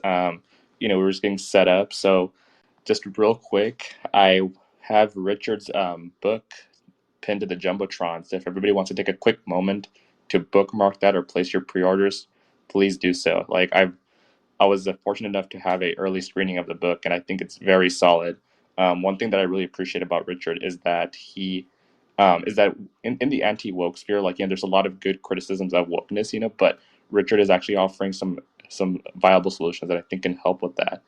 We were just getting set up. So, just real quick, I have Richard's book pinned to the Jumbotron. So, if everybody wants to take a quick moment to bookmark that or place your pre-orders, please do so. I was fortunate enough to have a early screening of the book, and I think it's very solid. One thing that I really appreciate about Richard is that in the anti-woke sphere, there's a lot of good criticisms of wokeness, but Richard is actually offering some viable solutions that I think can help with that.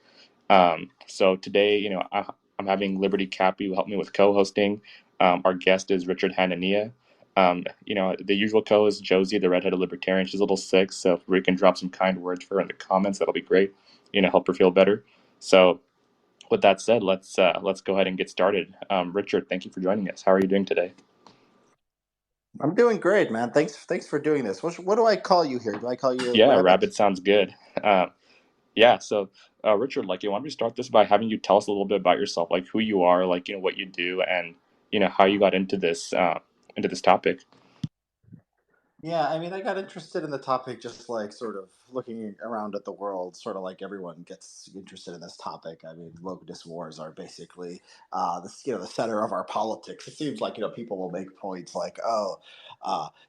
So today, I'm having Liberty Cappy who help me with co-hosting. Our guest is Richard Hanania. The usual co-host Josie, the redheaded libertarian. She's a little sick, so if we can drop some kind words for her in the comments, that'll be great. Help her feel better. So, with that said, let's go ahead and get started. Richard, thank you for joining us. How are you doing today? I'm doing great, man. Thanks for doing this. What do I call you here? Do I call you Yeah, Rabbit? Rabbit sounds good. Yeah, so Richard, why don't we start this by having you tell us a little bit about yourself, like who you are, what you do, and how you got into this topic. Yeah, I mean, I got interested in the topic just like sort of looking around at the world, sort of like everyone gets interested in this topic. I mean, wokeness wars are basically the center of our politics. It seems like people will make points like, oh,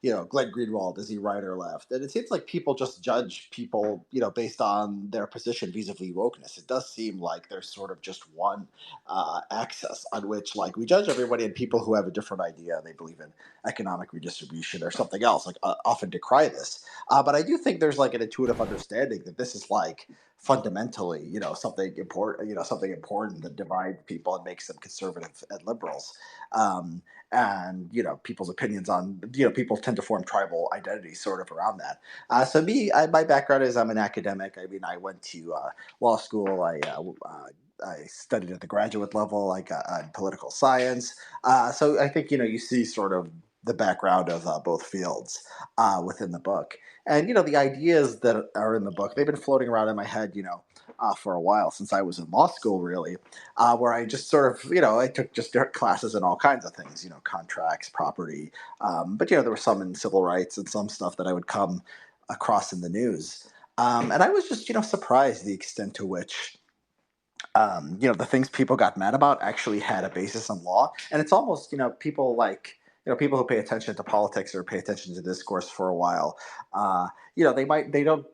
Glenn Greenwald, is he right or left? And it seems like people just judge people, based on their position vis-a-vis wokeness. It does seem like there's sort of just one axis on which like we judge everybody, and people who have a different idea, they believe in economic redistribution or something else, like often decry this. But I do think there's like an intuitive understanding that this is like fundamentally, something important that divides people and makes them conservative and liberals. And people's opinions on people tend to form tribal identities sort of around that. My background is I'm an academic. I mean, I went to law school. I studied at the graduate level, like in political science. So I think you see sort of the background of both fields within the book. And the ideas that are in the book, they've been floating around in my head, for a while, since I was in law school, really, where I just sort of, I took just classes in all kinds of things, contracts, property, but there was some in civil rights and some stuff that I would come across in the news. And I was just, surprised the extent to which the things people got mad about actually had a basis in law. And it's almost, people like, people who pay attention to politics or pay attention to discourse for a while, they don't,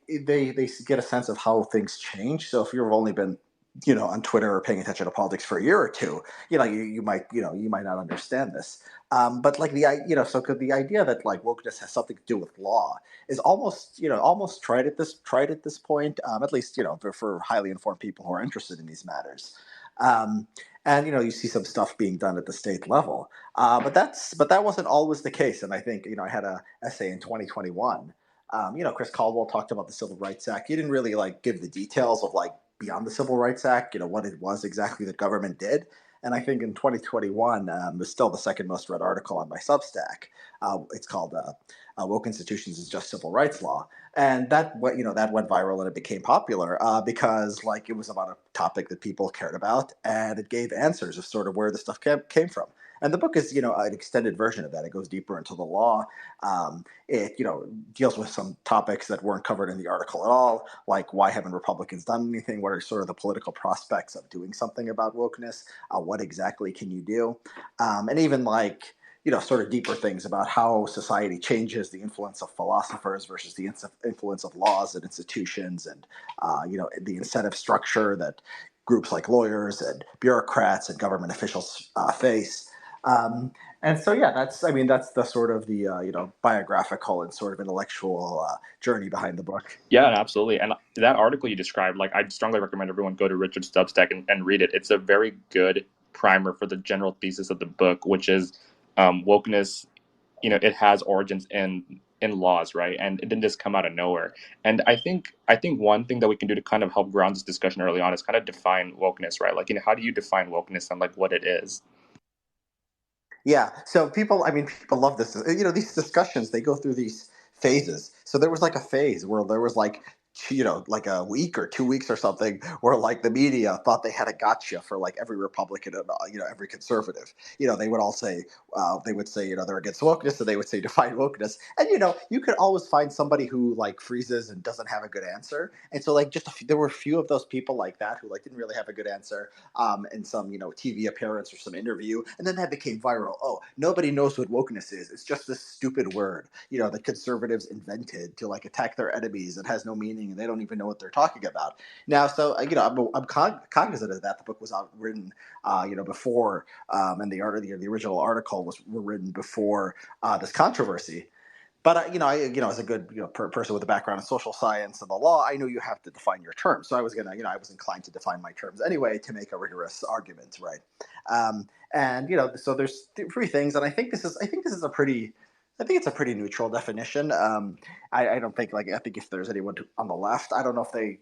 they get a sense of how things change. So if you've only been, on Twitter or paying attention to politics for a year or two, you might, you might not understand this. But like so could the idea that like wokeness has something to do with law is almost almost tried at this point, at least for highly informed people who are interested in these matters. um, and you see some stuff being done at the state level, but that wasn't always the case. And I think I had a essay in 2021. Chris Caldwell talked about the Civil Rights Act. He didn't really like give the details of like beyond the Civil Rights Act, what it was exactly that government did. And I think in 2021 was still the second most read article on my Substack. It's called "Woke Institutions is Just Civil Rights Law," and that went viral and it became popular because like it was about a topic that people cared about, and it gave answers of sort of where the stuff came from. And the book is an extended version of that. It goes deeper into the law. It deals with some topics that weren't covered in the article at all, like why haven't Republicans done anything? What are sort of the political prospects of doing something about wokeness? What exactly can you do? And even like sort of deeper things about how society changes, the influence of philosophers versus the influence of laws and institutions, and the incentive structure that groups like lawyers and bureaucrats and government officials face. Um, and so, yeah, that's the sort of the biographical and sort of intellectual journey behind the book. Yeah, absolutely. And that article you described, I strongly recommend everyone go to Richard's Substack and read it. It's a very good primer for the general thesis of the book, which is wokeness. It has origins in laws, right? And it didn't just come out of nowhere. And I think one thing that we can do to kind of help ground this discussion early on is kind of define wokeness, right? How do you define wokeness and like what it is? Yeah. So people love this. These discussions, they go through these phases. So there was like a phase where there was like like a week or 2 weeks or something, where like the media thought they had a gotcha for like every Republican and every conservative. They would all say they would say they're against wokeness, and they would say define wokeness, and you could always find somebody who like freezes and doesn't have a good answer, and so like there were a few of those people like that who like didn't really have a good answer, in some TV appearance or some interview, and then that became viral. Oh, nobody knows what wokeness is. It's just this stupid word that conservatives invented to like attack their enemies. It has no meaning, and they don't even know what they're talking about now. So I'm cognizant of that. The book was written before, and the original article was were written before this controversy. But as a good person with a background in social science and the law, I knew you have to define your terms. So I was I was inclined to define my terms anyway to make a rigorous argument, right? And so there's three things, and I think this is a pretty. I think it's a pretty neutral definition. I don't think I think if there's anyone on the left, I don't know if they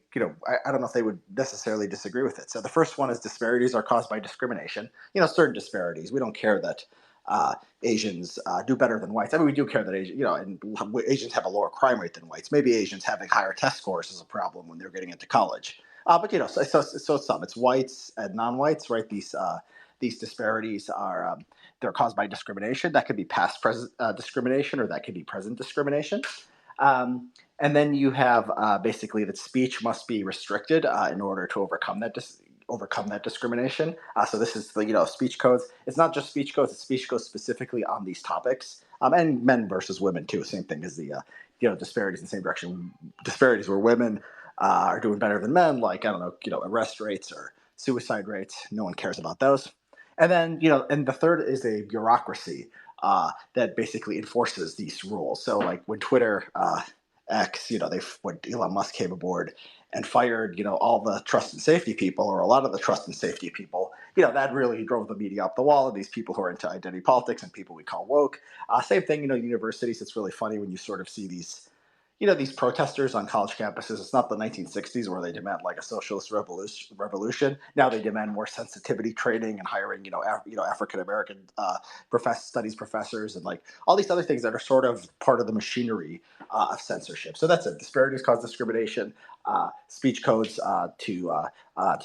I don't know if they would necessarily disagree with it. So the first one is disparities are caused by discrimination. Certain disparities. We don't care that Asians do better than whites. I mean, we do care that and Asians have a lower crime rate than whites. Maybe Asians having higher test scores is a problem when they're getting into college. But it's whites and non-whites, right? These disparities are they're caused by discrimination. That could be past present discrimination, or that could be present discrimination. And then you have basically that speech must be restricted in order to overcome that discrimination. So this is the speech codes. It's not just speech codes; it's speech codes specifically on these topics, and men versus women too. Same thing as the disparities in the same direction. Disparities where women are doing better than men, like I don't know, arrest rates or suicide rates. No one cares about those. And then and the third is a bureaucracy that basically enforces these rules. So like when Twitter X, when Elon Musk came aboard and fired, all the trust and safety people, or a lot of the trust and safety people, that really drove the media up the wall. And these people who are into identity politics and people we call woke. Same thing, universities. It's really funny when you sort of see these protesters on college campuses. It's not the 1960s where they demand like a socialist revolution. Now they demand more sensitivity training and hiring, African American studies professors and like all these other things that are sort of part of the machinery of censorship. So that's it. Disparities cause discrimination. Speech codes to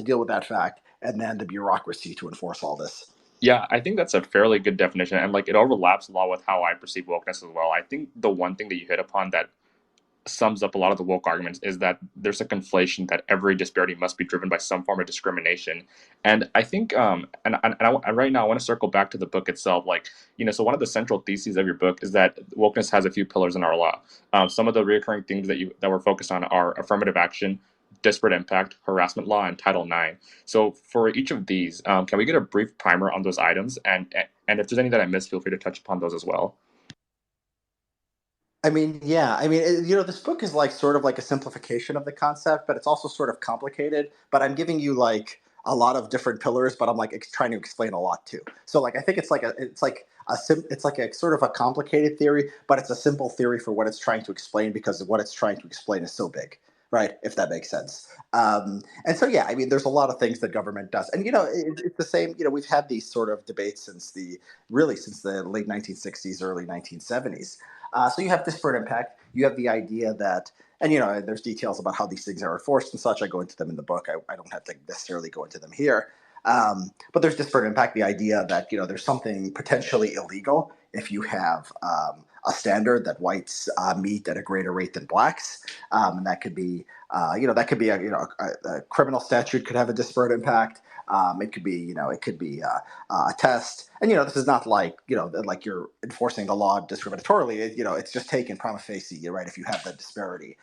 deal with that fact, and then the bureaucracy to enforce all this. Yeah, I think that's a fairly good definition, and like it overlaps a lot with how I perceive wokeness as well. I think the one thing that you hit upon that sums up a lot of the woke arguments is that there's a conflation that every disparity must be driven by some form of discrimination. And I think, right now I want to circle back to the book itself. Like, so one of the central theses of your book is that wokeness has a few pillars in our law. Some of the recurring themes that we're focused on are affirmative action, disparate impact, harassment law, and Title IX. So for each of these, can we get a brief primer on those items? And if there's any that I missed, feel free to touch upon those as well. I mean, yeah. I mean, this book is like sort of like a simplification of the concept, but it's also sort of complicated. But I'm giving you like a lot of different pillars, but I'm like trying to explain a lot too. So like I think it's like a sort of a complicated theory, but it's a simple theory for what it's trying to explain because what it's trying to explain is so big, right? If that makes sense. And so yeah, I mean, there's a lot of things that government does, and it's the same. We've had these sort of debates since the late 1960s, early 1970s. So you have disparate impact. You have the idea that, and there's details about how these things are enforced and such. I go into them in the book. I don't have to necessarily go into them here. But there's disparate impact. The idea that there's something potentially illegal if you have a standard that whites meet at a greater rate than blacks, and that could be a criminal statute could have a disparate impact. It could be a test, and this is not like you're enforcing the law discriminatorily. It's just taken prima facie, right? If you have that disparity,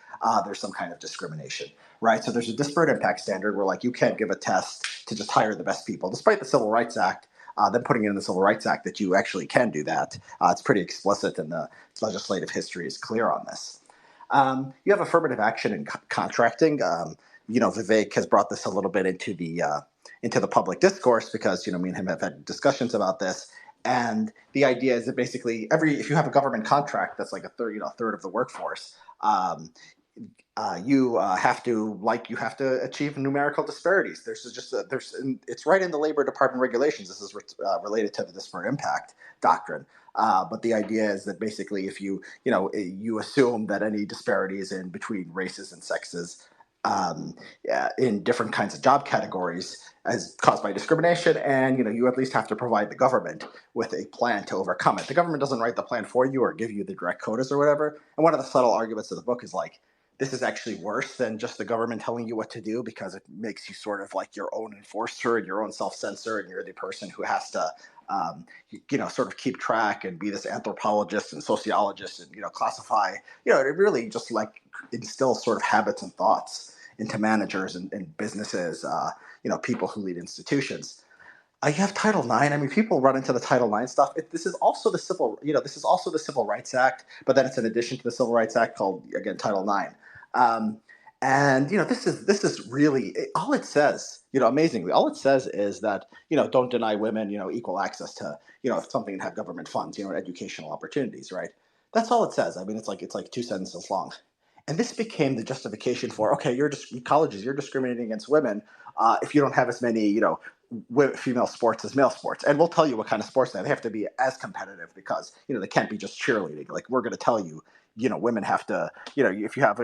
there's some kind of discrimination, right? So there's a disparate impact standard where like you can't give a test to just hire the best people, despite the Civil Rights Act. Then putting in the Civil Rights Act that you actually can do that. It's pretty explicit, and the legislative history is clear on this. You have affirmative action in contracting. Vivek has brought this a little bit into the public discourse because me and him have had discussions about this. And the idea is that basically if you have a government contract that's like a third of the workforce, you you have to achieve numerical disparities. It's right in the Labor Department regulations. This is related to the disparate impact doctrine. But the idea is that basically, if you assume that any disparities in between races and sexes yeah, in different kinds of job categories as caused by discrimination, and you at least have to provide the government with a plan to overcome it. The government doesn't write the plan for you or give you the direct quotas or whatever. And one of the subtle arguments of the book is like, this is actually worse than just the government telling you what to do, because it makes you sort of like your own enforcer and your own self-censor, and you're the person who has to sort of keep track and be this anthropologist and sociologist and classify. It really just like instills sort of habits and thoughts into managers and businesses, people who lead institutions. You have Title IX. I mean, people run into the Title IX stuff. This is also the Civil Rights Act, but then it's an addition to the Civil Rights Act called, again, Title IX. Um, and this is really all it says. Amazingly, all it says is that don't deny women equal access to something that have government funds, educational opportunities, right? That's all it says. I mean, it's like two sentences long. And this became the justification for, okay, colleges, you're discriminating against women if you don't have as many female sports as male sports. And we'll tell you what kind of sports they have to be as competitive, because they can't be just cheerleading. Like, we're going to tell you, women have to, if you have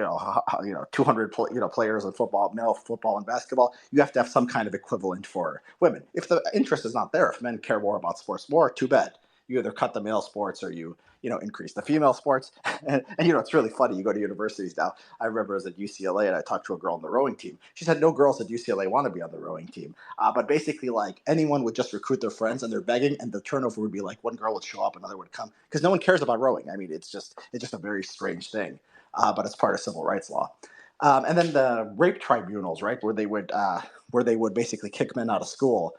200 players in football, male football and basketball, you have to have some kind of equivalent for women. If the interest is not there, if men care more about sports more, too bad. You either cut the male sports or you increase the female sports. And it's really funny. You go to universities now. I remember I was at UCLA and I talked to a girl on the rowing team. She said no girls at UCLA want to be on the rowing team. But basically, like, anyone would just recruit their friends, and they're begging, and the turnover would be like one girl would show up, another would come, because no one cares about rowing. I mean, it's just a very strange thing, but it's part of civil rights law. And then the rape tribunals, right, where they would basically kick men out of school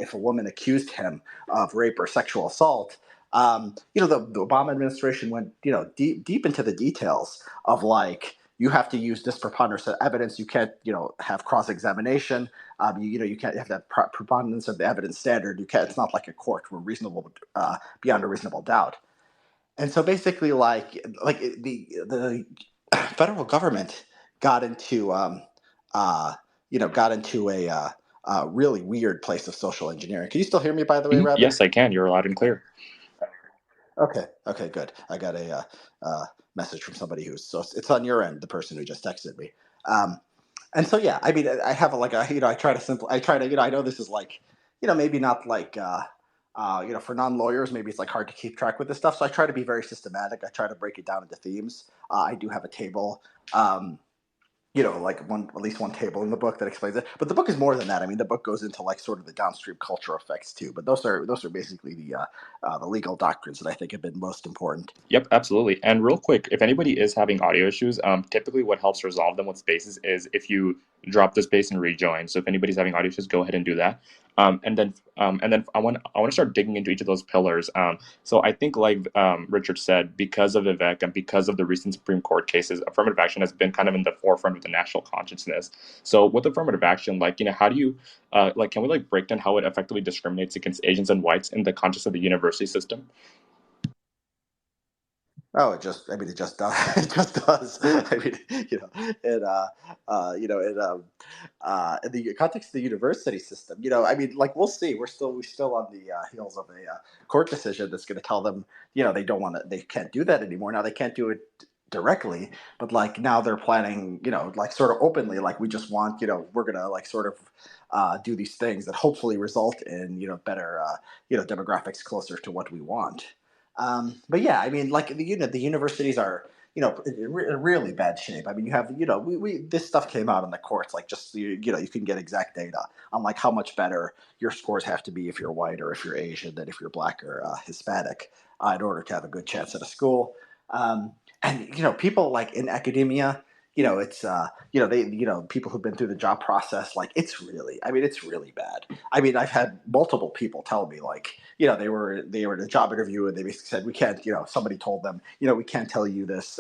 if a woman accused him of rape or sexual assault. The Obama administration went deep into the details of, like, you have to use dispreponderance of evidence. You can't have cross examination. You can't have that preponderance of the evidence standard. You can't. It's not like a court where reasonable beyond a reasonable doubt. And so basically, like the federal government got into a really weird place of social engineering. Can you still hear me, by the way, Mhm. Rather? Yes, I can. You're loud and clear. Okay. Okay. Good. I got a message from somebody it's on your end, the person who just texted me. Um, and so yeah, I mean, I have I try to I know this is like maybe not like for non lawyers, maybe it's like hard to keep track with this stuff. So I try to be very systematic. I try to break it down into themes. I do have a table. Um, like at least one table in the book that explains it. But the book is more than that. I mean, the book goes into like sort of the downstream culture effects too. But those are basically the legal doctrines that I think have been most important. Yep, absolutely. And real quick, if anybody is having audio issues, typically what helps resolve them with spaces is if you drop the space and rejoin. So if anybody's having audio issues, go ahead and do that. And then I want to start digging into each of those pillars. So I think, like Richard said, because of Vivek and because of the recent Supreme Court cases, affirmative action has been kind of in the forefront of the national consciousness. So with affirmative action, like, how do you can we like break down how it effectively discriminates against Asians and whites in the context of the university system? Oh, it just does. It just does. I mean, it, in the context of the university system, I mean, like, we'll see. We're still on the heels of a court decision that's going to tell them, they can't do that anymore. Now they can't do it directly, but like now they're planning, like sort of openly, like we just want, we're going to like sort of do these things that hopefully result in, better, demographics closer to what we want. But yeah, I mean, like the universities are in really bad shape. I mean, you have we this stuff came out in the courts, like, just you can get exact data on like how much better your scores have to be if you're white or if you're Asian than if you're black or Hispanic in order to have a good chance at a school. Um, and people like in academia, it's they people who've been through the job process, like, it's really bad. I mean, I've had multiple people tell me, like, they were in a job interview and they basically said, we can't, somebody told them, we can't tell you this,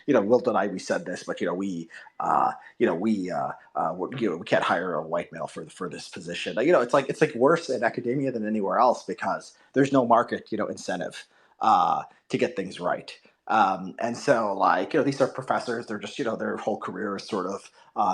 we'll deny we said this, but we can't hire a white male for this position. It's like worse in academia than anywhere else, because there's no market incentive to get things right. And so, like, these are professors. They're just, their whole career is sort of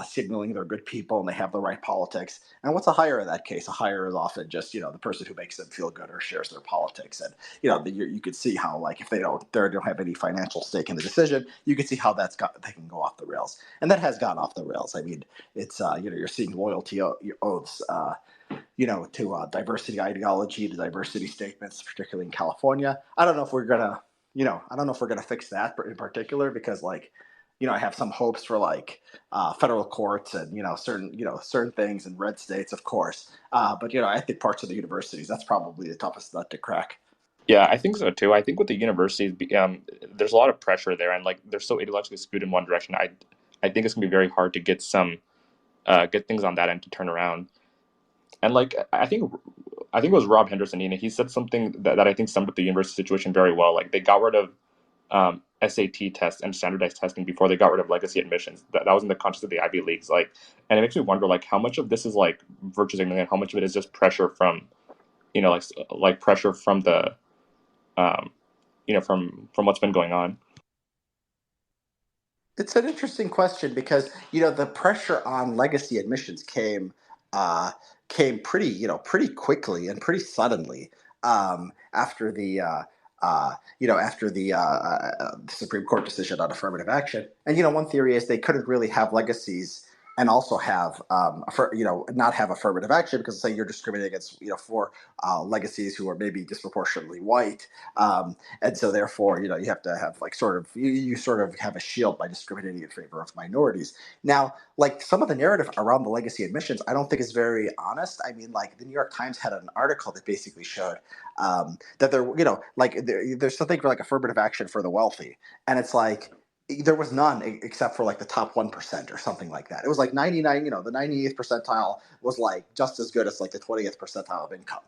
signaling they're good people and they have the right politics. And what's a hire in that case? A hire is often just, the person who makes them feel good or shares their politics. And, you could see how, like, if they don't have any financial stake in the decision, you can see how they can go off the rails. And that has gone off the rails. I mean, it's, you're seeing loyalty oaths. To diversity ideology, to diversity statements, particularly in California. I don't know if we're gonna fix that in particular because, like, I have some hopes for, like, federal courts and certain things in red states, of course. But I think parts of the universities, that's probably the toughest nut to crack. Yeah, I think so too. I think with the universities, there's a lot of pressure there, and like they're so ideologically skewed in one direction. I think it's gonna be very hard to get things on that end to turn around. And like I think it was Rob Henderson. He said something that I think summed up the university situation very well. Like they got rid of SAT tests and standardized testing before they got rid of legacy admissions. That was in the context of the Ivy Leagues. Like, and it makes me wonder like how much of this is like virtue signaling and how much of it is just pressure from like pressure from the um, from what's been going on. It's an interesting question because the pressure on legacy admissions uh, came pretty quickly and pretty suddenly after the Supreme Court decision on affirmative action. And one theory is they couldn't really have legacies and also have not have affirmative action because say you're discriminating against for legacies who are maybe disproportionately white. And so therefore, you have to have like sort of you sort of have a shield by discriminating in favor of minorities. Now, like some of the narrative around the legacy admissions, I don't think is very honest. I mean, like the New York Times had an article that basically showed that there's something for like affirmative action for the wealthy, and it's like there was none except for like the top 1% or something like that. It was like 99, the 98th percentile was like just as good as like the 20th percentile of income.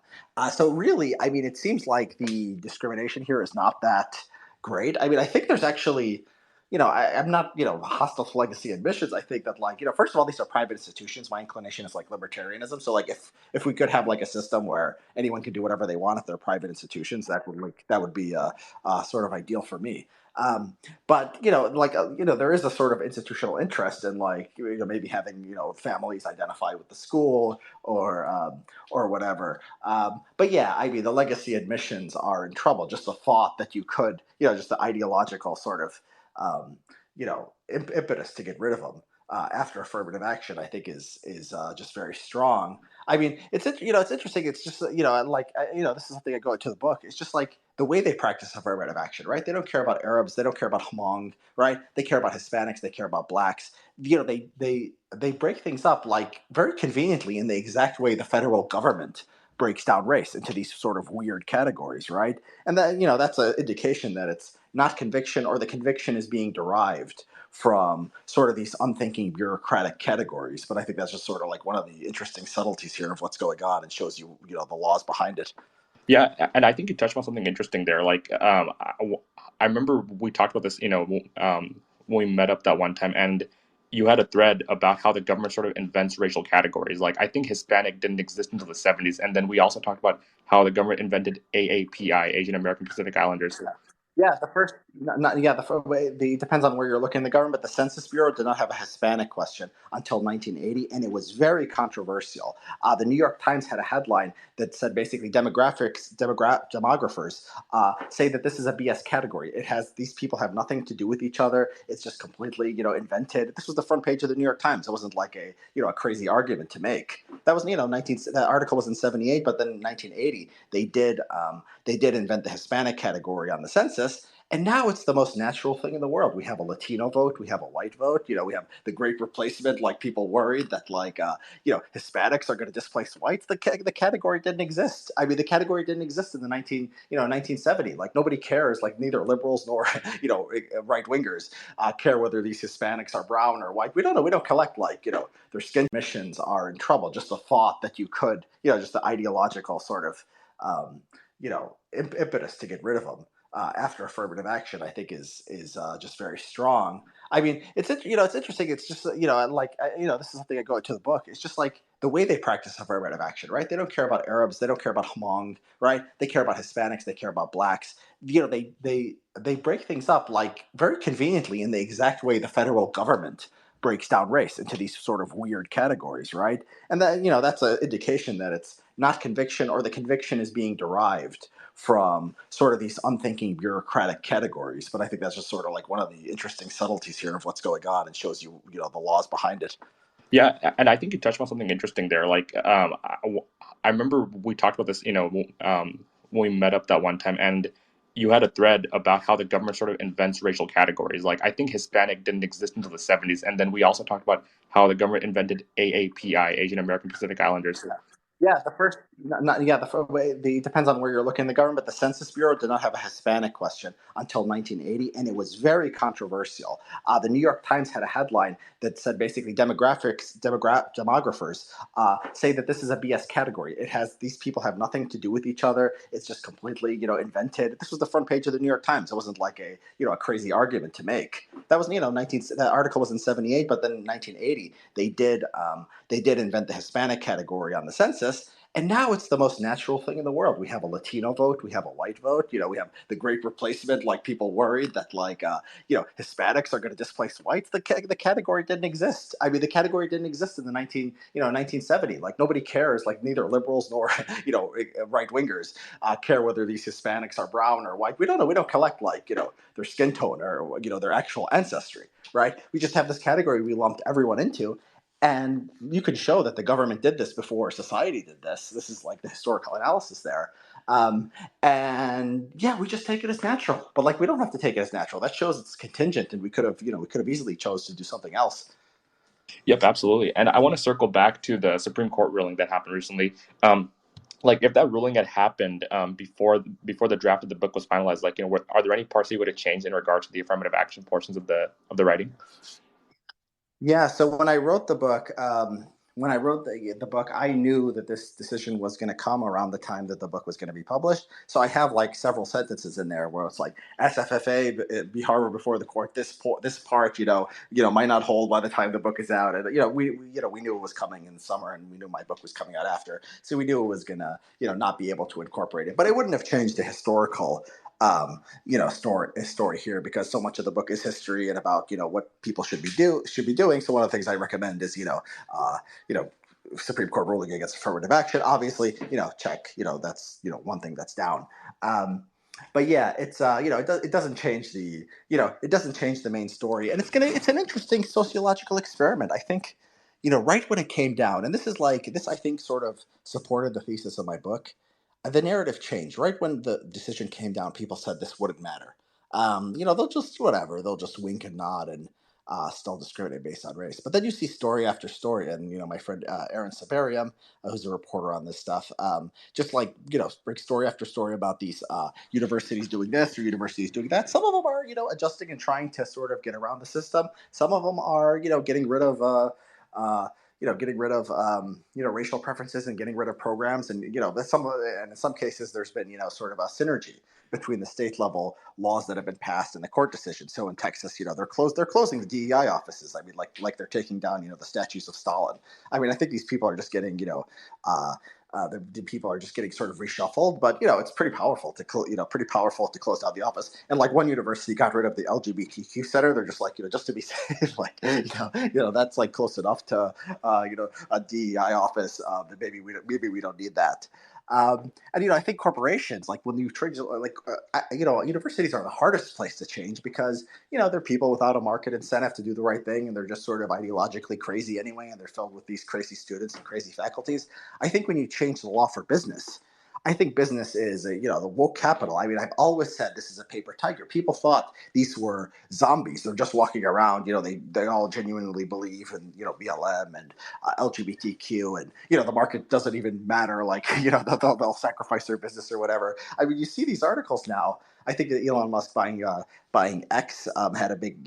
So really, I mean, it seems like the discrimination here is not that great. I mean, I think there's actually, I'm not, hostile to legacy admissions. I think that like, first of all, these are private institutions. My inclination is like libertarianism. So like, if we could have like a system where anyone can do whatever they want if they're private institutions, that would be sort of ideal for me. But there is a sort of institutional interest in like maybe having families identify with the school or whatever. But yeah, I mean, the legacy admissions are in trouble. Just the thought that you could, just the ideological sort of, impetus to get rid of them after affirmative action, I think is just very strong. I mean, it's interesting. It's just this is something I go into the book. It's just like the way they practice affirmative action, right? They don't care about Arabs. They don't care about Hmong, right? They care about Hispanics. They care about blacks. They break things up like very conveniently in the exact way the federal government breaks down race into these sort of weird categories, right? And that that's an indication that it's not conviction or the conviction is being derived from sort of these unthinking bureaucratic categories. But I think that's just sort of like one of the interesting subtleties here of what's going on and shows the laws behind it. Yeah, and I think you touched on something interesting there. Like, I remember we talked about this, when we met up that one time, and you had a thread about how the government sort of invents racial categories. Like, I think Hispanic didn't exist until the '70s, and then we also talked about how the government invented AAPI, Asian American Pacific Islanders. Yeah, the first, not, yeah, the depends on where you're looking. The government, the Census Bureau, did not have a Hispanic question until 1980, and it was very controversial. The New York Times had a headline that said basically demographers say that this is a BS category. It has these people have nothing to do with each other. It's just completely invented. This was the front page of the New York Times. It wasn't like a crazy argument to make. That was 19 that article was in 78, but then in 1980 they did invent the Hispanic category on the census. And now it's the most natural thing in the world. We have a Latino vote, we have a white vote, we have the great replacement, like people worried that like Hispanics are going to displace whites. The category didn't exist. I mean, the category didn't exist in the 1970. Like nobody cares, like neither liberals nor right wingers care whether these Hispanics are brown or white. We don't know. We don't collect like their skin missions are in trouble. Just the thought that you could just the ideological sort of impetus to get rid of them after affirmative action, I think is just very strong. I mean, it's interesting. It's just like this is something I go into the book. It's just like the way they practice affirmative action, right? They don't care about Arabs, they don't care about Hmong, right? They care about Hispanics, they care about blacks. They break things up like very conveniently in the exact way the federal government breaks down race into these sort of weird categories, right? And that that's an indication that it's not conviction, or the conviction is being derived from sort of these unthinking bureaucratic categories. But I think that's just sort of like one of the interesting subtleties here of what's going on, and shows the laws behind it. Yeah, and I think you touched on something interesting there. Like, I remember we talked about this, when we met up that one time, and you had a thread about how the government sort of invents racial categories. Like, I think Hispanic didn't exist until the 70s, and then we also talked about how the government invented AAPI, Asian American Pacific Islanders. Yeah, the first, yeah, the depends on where you're looking in the government. The Census Bureau did not have a Hispanic question until 1980, and it was very controversial. The New York Times had a headline that said basically demographers say that this is a BS category. It has these people have nothing to do with each other. It's just completely invented. This was the front page of the New York Times. It wasn't like a crazy argument to make. That was 19. That article was in 78, but then in 1980 they did invent the Hispanic category on the census. And now it's the most natural thing in the world. We have a Latino vote, we have a white vote, we have the great replacement. Like, people worried that Hispanics are going to displace whites. The category didn't exist. I mean, the category didn't exist in the 1970. Like, nobody cares. Like, neither liberals nor right wingers care whether these Hispanics are brown or white. We don't know. We don't collect their skin tone or their actual ancestry. Right? We just have this category we lumped everyone into, and you can show that the government did this before society did this. This is like the historical analysis there. Um, and yeah, we just take it as natural. But like, we don't have to take it as natural. That shows it's contingent, and we could have easily chose to do something else. Yep, absolutely. And I want to circle back to the Supreme Court ruling that happened recently. Like, if that ruling had happened before the draft of the book was finalized, like, are there any parts that you would have changed in regard to the affirmative action portions of the writing? Yeah. So when I wrote the book, I knew that this decision was going to come around the time that the book was going to be published. So I have like several sentences in there where it's like SFFA be harbor before the court. This part, might not hold by the time the book is out. And we knew it was coming in the summer, and we knew my book was coming out after, so we knew it was gonna not be able to incorporate it. But it wouldn't have changed the historical story here, because so much of the book is history and about what people should be doing. So one of the things I recommend is you know Supreme Court ruling against affirmative action. Obviously, check. That's one thing that's down. Um, but yeah, it's it doesn't change the main story, and it's an interesting sociological experiment. I think right when it came down, and this I think sort of supported the thesis of my book. The narrative changed right when the decision came down. People said this wouldn't matter. They'll just whatever. They'll just wink and nod and still discriminate based on race. But then you see story after story, and my friend Aaron Sabarium, who's a reporter on this stuff, just like break story after story about these universities doing this or universities doing that. Some of them are adjusting and trying to sort of get around the system. Some of them are getting rid of. Uh, racial preferences, and getting rid of programs, and and in some cases there's been sort of a synergy between the state level laws that have been passed and the court decisions. So in Texas, they're closing the DEI offices. I mean, like they're taking down the statues of Stalin. I mean, I think these people are just getting uh, the people are just getting sort of reshuffled. But it's pretty powerful to close down the office. And like, one university got rid of the LGBTQ center. They're just like just to be safe, like that's like close enough to a DEI office that maybe we don't need that. And I think corporations, like when you trade, universities are the hardest place to change, because they're people without a market incentive to do the right thing, and they're just sort of ideologically crazy anyway, and they're filled with these crazy students and crazy faculties. I think when you change the law for business, I think business is the woke capital. I mean, I've always said this is a paper tiger. People thought these were zombies. They're just walking around. They all genuinely believe in BLM and LGBTQ, and the market doesn't even matter. Like they'll sacrifice their business or whatever. I mean, you see these articles now. I think that Elon Musk buying X had a big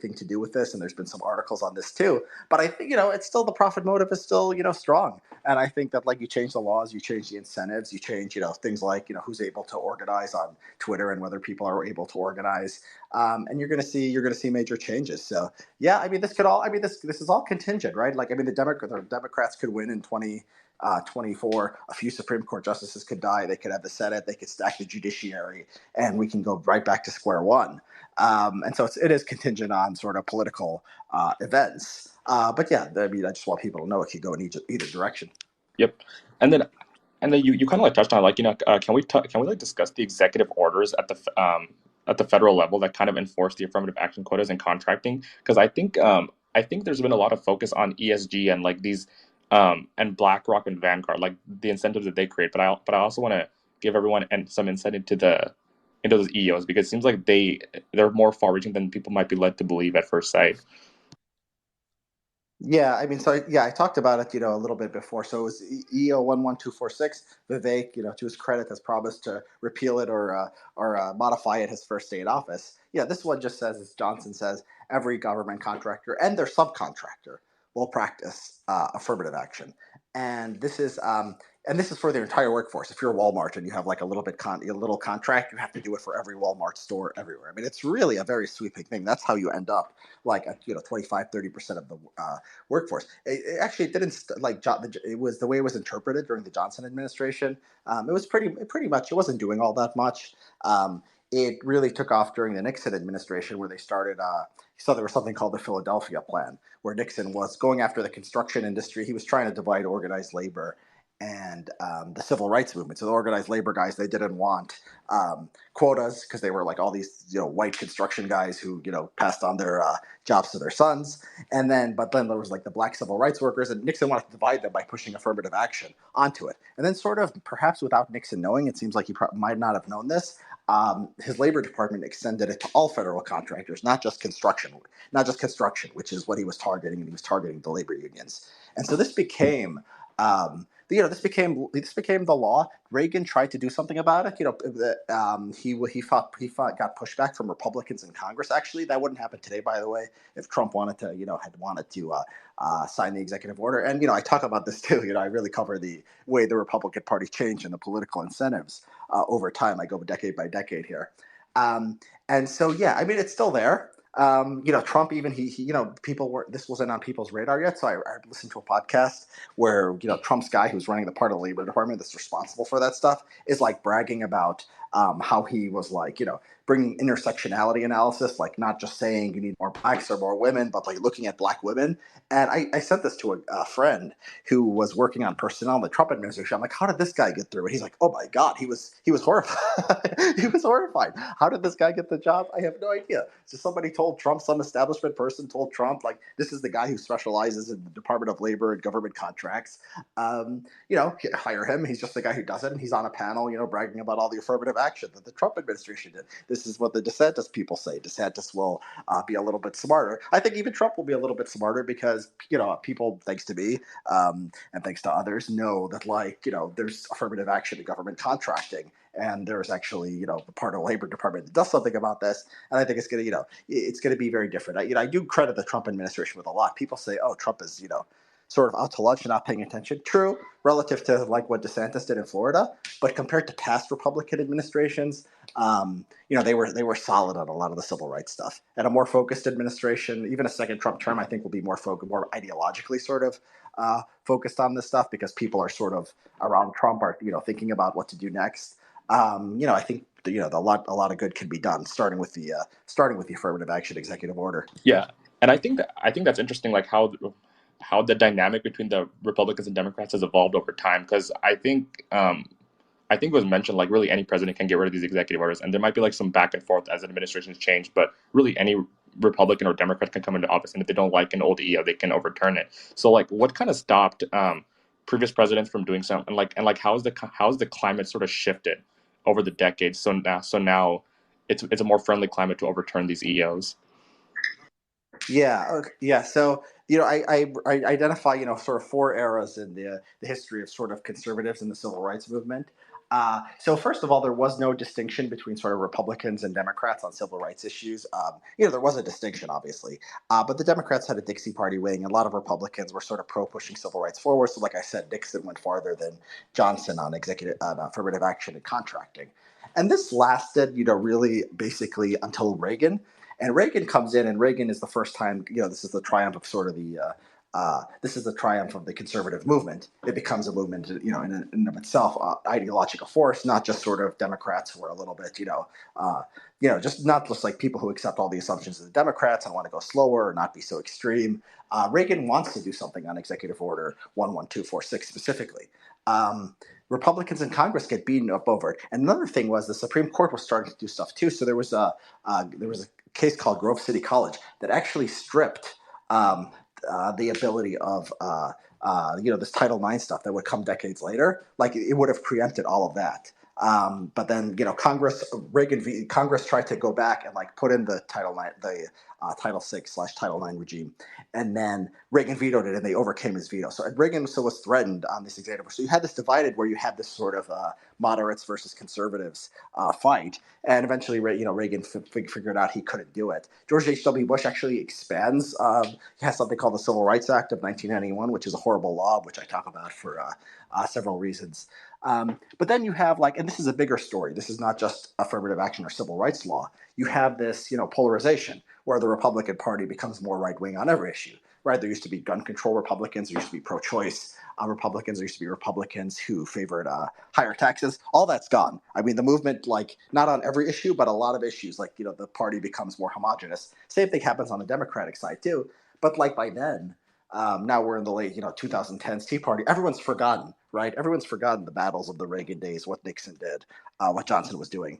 thing to do with this, and there's been some articles on this too. But I think it's still the profit motive is still strong, and I think that like you change the laws, you change the incentives, you change things like who's able to organize on Twitter and whether people are able to organize, and you're gonna see major changes. So yeah, I mean this is all contingent, right? Like I mean the Democrats could win in 24. A few Supreme Court justices could die. They could have the Senate. They could stack the judiciary, and we can go right back to square one. And so it is contingent on sort of political events. But yeah, I mean, I just want people to know it could go in either direction. Yep. And then you kind of like touched on like can we like discuss the executive orders at the federal level that kind of enforce the affirmative action quotas in contracting? Because I think there's been a lot of focus on ESG and like these and BlackRock and Vanguard, like the incentives that they create. But I also want to give everyone some insight into those EOs, because it seems like they're more far reaching than people might be led to believe at first sight. Yeah, I mean, so yeah, I talked about it, a little bit before. So it was EO 11246. Vivek, to his credit, has promised to repeal it or modify it his first day in office. Yeah, this one just says, as Johnson says, every government contractor and their subcontractor will practice affirmative action, and this is for their entire workforce. If you're Walmart and you have like a little contract, you have to do it for every Walmart store everywhere. I mean, it's really a very sweeping thing. That's how you end up like 25-30% of the workforce. It actually didn't like it was the way it was interpreted during the Johnson administration. It was pretty much it wasn't doing all that much. It really took off during the Nixon administration, where they started. So there was something called the Philadelphia Plan, where Nixon was going after the construction industry. He was trying to divide organized labor and the civil rights movement. So the organized labor guys, they didn't want quotas because they were like all these white construction guys who passed on their jobs to their sons. But then there was like the black civil rights workers, and Nixon wanted to divide them by pushing affirmative action onto it. And then sort of perhaps without Nixon knowing, it seems like he might not have known this. His labor department extended it to all federal contractors, not just construction, which is what he was targeting, and he was targeting the labor unions. And so this became the law. Reagan tried to do something about it. He got pushback from Republicans in Congress. Actually, that wouldn't happen today, by the way, if Trump had wanted to sign the executive order. And I talk about this too. I really cover the way the Republican Party changed and the political incentives over time. I go decade by decade here, and so yeah, I mean it's still there. Trump even people were this wasn't on people's radar yet. So I listened to a podcast where Trump's guy who's running the part of the labor department that's responsible for that stuff is like bragging about how he was like bringing intersectionality analysis, like not just saying you need more blacks or more women, but like looking at black women. And I sent this to a friend who was working on personnel in the Trump administration. I'm like, how did this guy get through it? He's like, oh my god, he was horrified. He was horrified. How did this guy get the job? I have no idea. So somebody told Trump, some establishment person told Trump, like, this is the guy who specializes in the Department of Labor and government contracts. Hire him. He's just the guy who does it, and he's on a panel, bragging about all the affirmative action that the Trump administration did. This is what the DeSantis people say. DeSantis will be a little bit smarter. I think even Trump will be a little bit smarter because people, thanks to me and thanks to others, know that there's affirmative action in government contracting, and there's actually the part of the labor department that does something about this. And I think it's gonna be very different. I do credit the Trump administration with a lot. People say, oh, Trump is sort of out to lunch and not paying attention. True, relative to like what DeSantis did in Florida, but compared to past Republican administrations, they were solid on a lot of the civil rights stuff. And a more focused administration, even a second Trump term, I think will be more more ideologically sort of focused on this stuff, because people are sort of around Trump are thinking about what to do next. I think a lot of good can be done, starting with the affirmative action executive order. Yeah, and I think that's interesting, like how the dynamic between the Republicans and Democrats has evolved over time. Because I think it was mentioned like really any president can get rid of these executive orders, and there might be like some back and forth as administrations change, but really any Republican or Democrat can come into office, and if they don't like an old EO, they can overturn it. So like, what kind of stopped previous presidents from doing something, and how's the climate sort of shifted over the decades? So now it's a more friendly climate to overturn these EOs. Yeah, okay, yeah. So I identify sort of four eras in the history of sort of conservatives in the civil rights movement. So first of all, there was no distinction between sort of Republicans and Democrats on civil rights issues. There was a distinction, obviously, but the Democrats had a Dixie Party wing, and a lot of Republicans were sort of pro pushing civil rights forward. So, like I said, Nixon went farther than Johnson on affirmative action and contracting, and this lasted, really basically until Reagan. And Reagan comes in, and Reagan is the first time, this is the triumph of sort of this is the triumph of the conservative movement. It becomes a movement, in of itself, ideological force, not just sort of Democrats who are a little bit, just not just like people who accept all the assumptions of the Democrats and want to go slower or not be so extreme. Reagan wants to do something on Executive Order 11246 specifically. Republicans in Congress get beaten up over it. And another thing was the Supreme Court was starting to do stuff too. So there was a case called Grove City College that actually stripped the ability of this Title IX stuff that would come decades later. Like it would have preempted all of that. But then Congress tried to go back and like put in the Title VI/Title IX regime, and then Reagan vetoed it, and they overcame his veto. So Reagan was threatened on this executive. So you had this divided where you had this sort of moderates versus conservatives fight, and eventually, Reagan figured out he couldn't do it. George H.W. Bush actually expands. He has something called the Civil Rights Act of 1991, which is a horrible law, which I talk about for several reasons. But then you have and this is a bigger story. This is not just affirmative action or civil rights law. You have this, polarization where the Republican Party becomes more right wing on every issue. Right? There used to be gun control Republicans. There used to be pro-choice Republicans. There used to be Republicans who favored higher taxes. All that's gone. I mean, the movement, not on every issue, but a lot of issues, the party becomes more homogenous. Same thing happens on the Democratic side too. But by then, now we're in the late, 2010s Tea Party. Everyone's forgotten, right? Everyone's forgotten the battles of the Reagan days, what Nixon did, what Johnson was doing,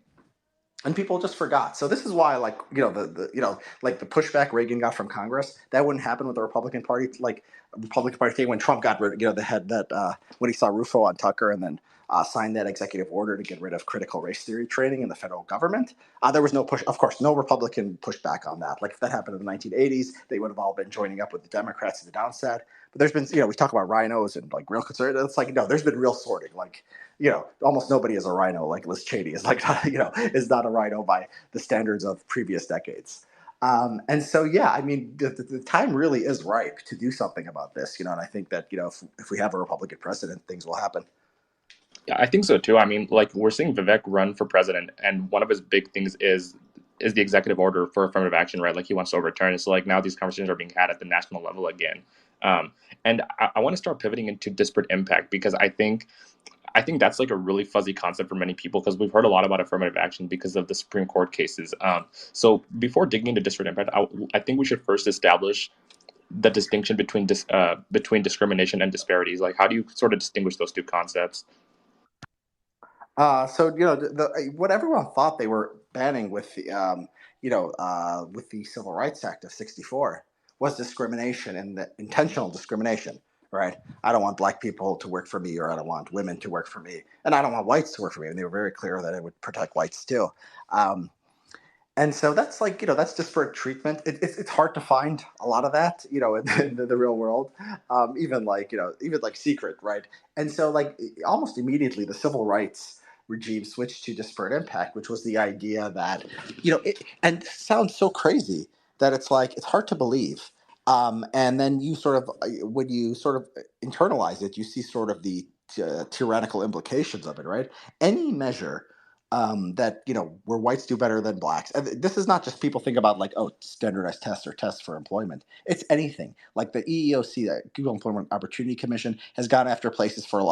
and people just forgot. So this is why, the pushback Reagan got from Congress, that wouldn't happen with the Republican Party. Republican Party thing when Trump got rid, they had that when he saw Rufo on Tucker, and then signed that executive order to get rid of critical race theory training in the federal government. There was no push, of course, no Republican pushback on that. Like if that happened in the 1980s, they would have all been joining up with the Democrats to the downside. But there's been, we talk about rhinos and real conservatives. It's no, there's been real sorting. Almost nobody is a rhino. Like Liz Cheney is is not a rhino by the standards of previous decades. And so, yeah, I mean, the time really is ripe to do something about this, and I think that, if we have a Republican president, things will happen. Yeah, I think so too. I mean, like we're seeing Vivek run for president, and one of his big things is the executive order for affirmative action, right? Like he wants to overturn it. So now these conversations are being had at the national level again. And I want to start pivoting into disparate impact because I think that's like a really fuzzy concept for many people because we've heard a lot about affirmative action because of the Supreme Court cases. So before digging into disparate impact, I think we should first establish the distinction between discrimination and disparities. Like, how do you sort of distinguish those two concepts? So what everyone thought they were banning with the Civil Rights Act of '64 was discrimination and the intentional discrimination. Right? I don't want black people to work for me, or I don't want women to work for me, and I don't want whites to work for me. And they were very clear that it would protect whites too. Um, and so that's that's disparate treatment. It's hard to find a lot of that in the real world, even like secret, right? And so almost immediately the civil rights regime switched to disparate impact, which was the idea that and it sounds so crazy that it's hard to believe. And then you sort of when you sort of internalize it, you see sort of the tyrannical implications of it, right? Any measure that where whites do better than blacks. And this is not just people think about standardized tests or tests for employment. It's anything like the EEOC, the Google Employment Opportunity Commission, has gone after places for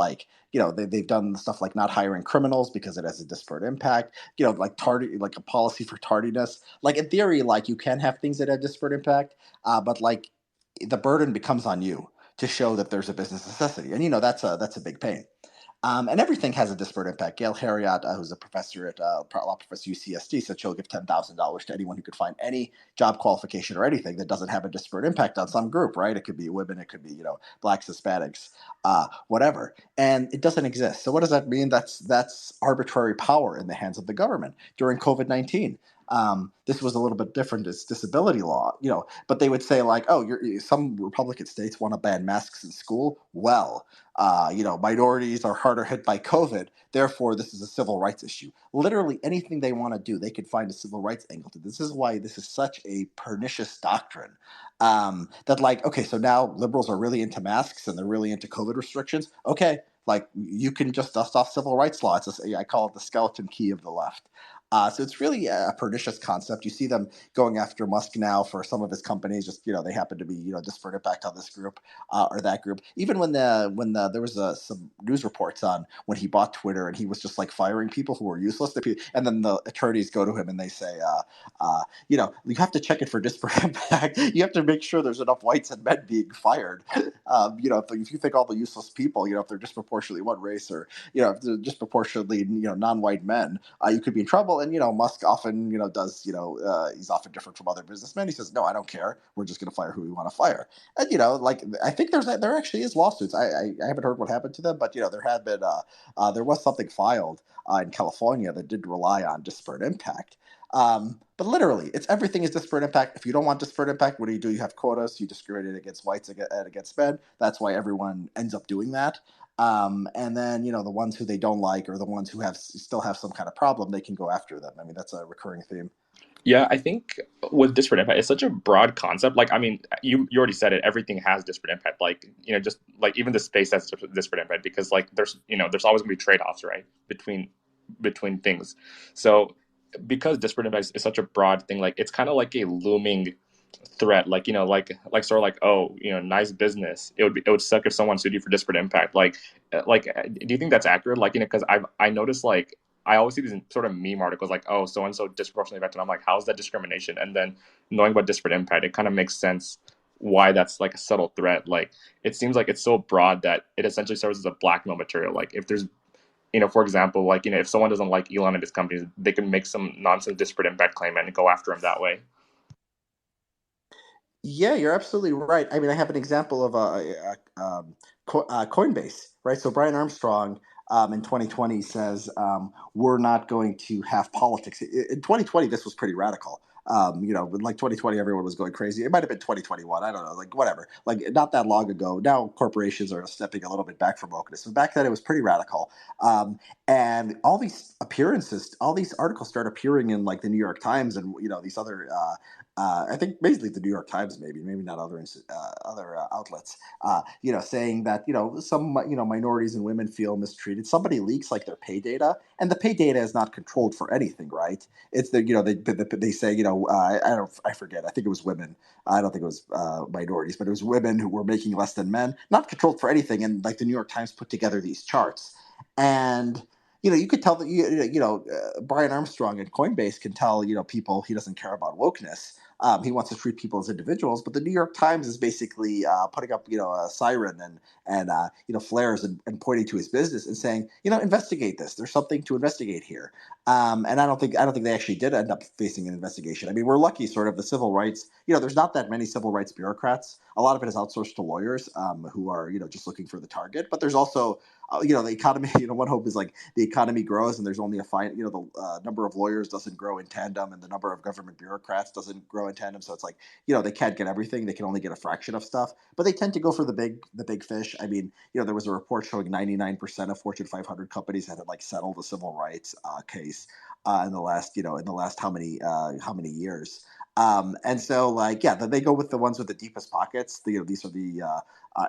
they've done stuff like not hiring criminals because it has a disparate impact. Like a policy for tardiness. Like in theory, you can have things that have disparate impact, but the burden becomes on you to show that there's a business necessity, and that's a big pain. And everything has a disparate impact. Gail Harriott, who's a professor at law professor UCSD, said she'll give $10,000 to anyone who could find any job qualification or anything that doesn't have a disparate impact on some group. Right? It could be women, it could be blacks, Hispanics, whatever. And it doesn't exist. So what does that mean? That's arbitrary power in the hands of the government during COVID-19. This was a little bit different. It's disability law, but they would say like, oh, some Republican states want to ban masks in school. Well, minorities are harder hit by COVID. Therefore, this is a civil rights issue. Literally anything they want to do, they could find a civil rights angle to. This is why this is such a pernicious doctrine. That like, okay, so now liberals are really into masks and they're really into COVID restrictions. Okay, like you can just dust off civil rights law. I call it the skeleton key of the left. So it's really a pernicious concept. You see them going after Musk now for some of his companies. Just they happen to be disparate impact on this group or that group. Even there was some news reports on when he bought Twitter and he was just like firing people who were useless. And then the attorneys go to him and they say, you have to check it for disparate impact. You have to make sure there's enough whites and men being fired. If you think all the useless people, if they're disproportionately one race or if they're disproportionately non-white men, you could be in trouble. And Musk often does he's often different from other businessmen. He says, no, I don't care. We're just going to fire who we want to fire. And like I think there actually is lawsuits. I haven't heard what happened to them, but there had been there was something filed in California that did rely on disparate impact. But literally, it's everything is disparate impact. If you don't want disparate impact, what do? You have quotas. You discriminate against whites and against men. That's why everyone ends up doing that. And then the ones who they don't like or the ones who still have some kind of problem, they can go after them. I mean, that's a recurring theme. Yeah, I think with disparate impact, it's such a broad concept. Like, I mean, you already said it. Everything has disparate impact. Like, just like even the space has disparate impact because like there's always gonna be trade offs, right, between things. So because disparate impact is such a broad thing, like it's kind of like a looming threat. Like sort of like, oh, nice business. It would suck if someone sued you for disparate impact. Do you think that's accurate? Like, because I noticed like I always see these sort of meme articles like, oh, so and so disproportionately affected. I'm like, how's that discrimination? And then knowing about disparate impact, it kind of makes sense why that's like a subtle threat. Like it seems like it's so broad that it essentially serves as a blackmail material. Like if there's for example, like if someone doesn't like Elon and his companies, they can make some nonsense disparate impact claim and go after him that way. Yeah, you're absolutely right. I mean, I have an example of Coinbase, right? So Brian Armstrong in 2020 says we're not going to have politics. In 2020, this was pretty radical. But like 2020, everyone was going crazy. It might have been 2021. I don't know, like whatever. Like not that long ago. Now corporations are stepping a little bit back from wokeness. But back then, it was pretty radical. And all these appearances, all these articles start appearing in like the New York Times and these other I think basically the New York Times, maybe not other outlets, saying that some minorities and women feel mistreated. Somebody leaks like their pay data, and the pay data is not controlled for anything, right? It's they say I forget. I think it was women. I don't think it was minorities, but it was women who were making less than men, not controlled for anything. And like the New York Times put together these charts, and you could tell that Brian Armstrong at Coinbase can tell people he doesn't care about wokeness. He wants to treat people as individuals, but the New York Times is basically putting up a siren and flares and pointing to his business and saying investigate this. There's something to investigate here. And I don't think they actually did end up facing an investigation. I mean, we're lucky, sort of the civil rights. There's not that many civil rights bureaucrats. A lot of it is outsourced to lawyers who are just looking for the target. But there's also the economy. One hope is like the economy grows and there's only a fine. The number of lawyers doesn't grow in tandem, and the number of government bureaucrats doesn't grow in tandem. So it's like they can't get everything. They can only get a fraction of stuff, but they tend to go for the big fish. I mean, there was a report showing 99% of Fortune 500 companies had like settled a civil rights case in the last how many years. And so, like, yeah, they go with the ones with the deepest pockets. These are the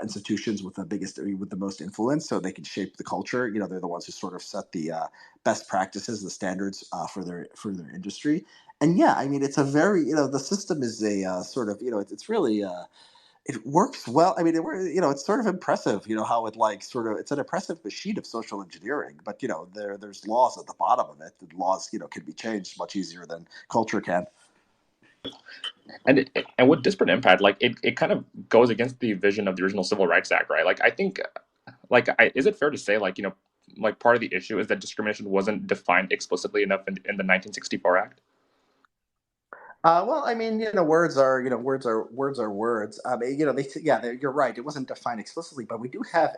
institutions with with the most influence, so they can shape the culture. They're the ones who sort of set the best practices, the standards for their industry. And yeah, I mean, it's a very the system is a sort of it's really it works well. I mean, it's sort of impressive, how it like sort of it's an impressive machine of social engineering. But there's laws at the bottom of it. The laws can be changed much easier than culture can. And with disparate impact, like it kind of goes against the vision of the original Civil Rights Act, right? Like I think, is it fair to say like part of the issue is that discrimination wasn't defined explicitly enough in the 1964 Act? Well, I mean, words are words. You're right. It wasn't defined explicitly, but we do have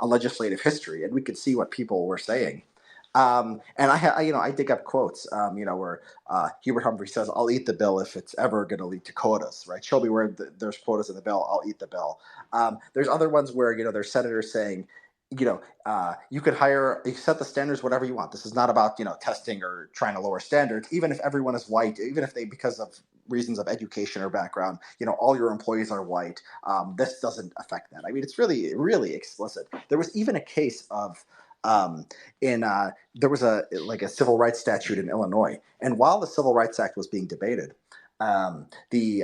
a legislative history, and we could see what people were saying. And I dig up quotes, where Hubert Humphrey says, "I'll eat the bill if it's ever going to lead to quotas." Right? Show me where there's quotas in the bill, I'll eat the bill. There's other ones where there's senators saying, you set the standards whatever you want. This is not about testing or trying to lower standards. Even if everyone is white, even if they because of reasons of education or background, all your employees are white. This doesn't affect that. I mean, it's really really explicit. There was even a case of um, in there was a civil rights statute in Illinois, and while the Civil Rights Act was being debated, the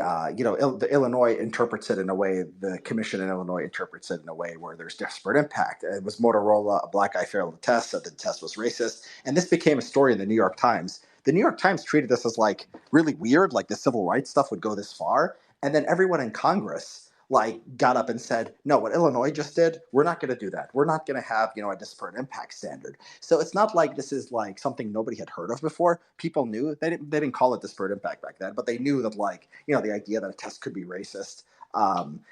Illinois interprets it in a way. The commission in Illinois interprets it in a way where there's disparate impact. It was Motorola, a black guy failed the test, said the test was racist, and this became a story in the New York Times. The New York Times treated this as like really weird, like the civil rights stuff would go this far, and then everyone in Congress like got up and said, no, what Illinois just did, we're not going to do that. We're not going to have a disparate impact standard. So it's not like this is like something nobody had heard of before. People knew they didn't call it disparate impact back then, but they knew that the idea that a test could be racist.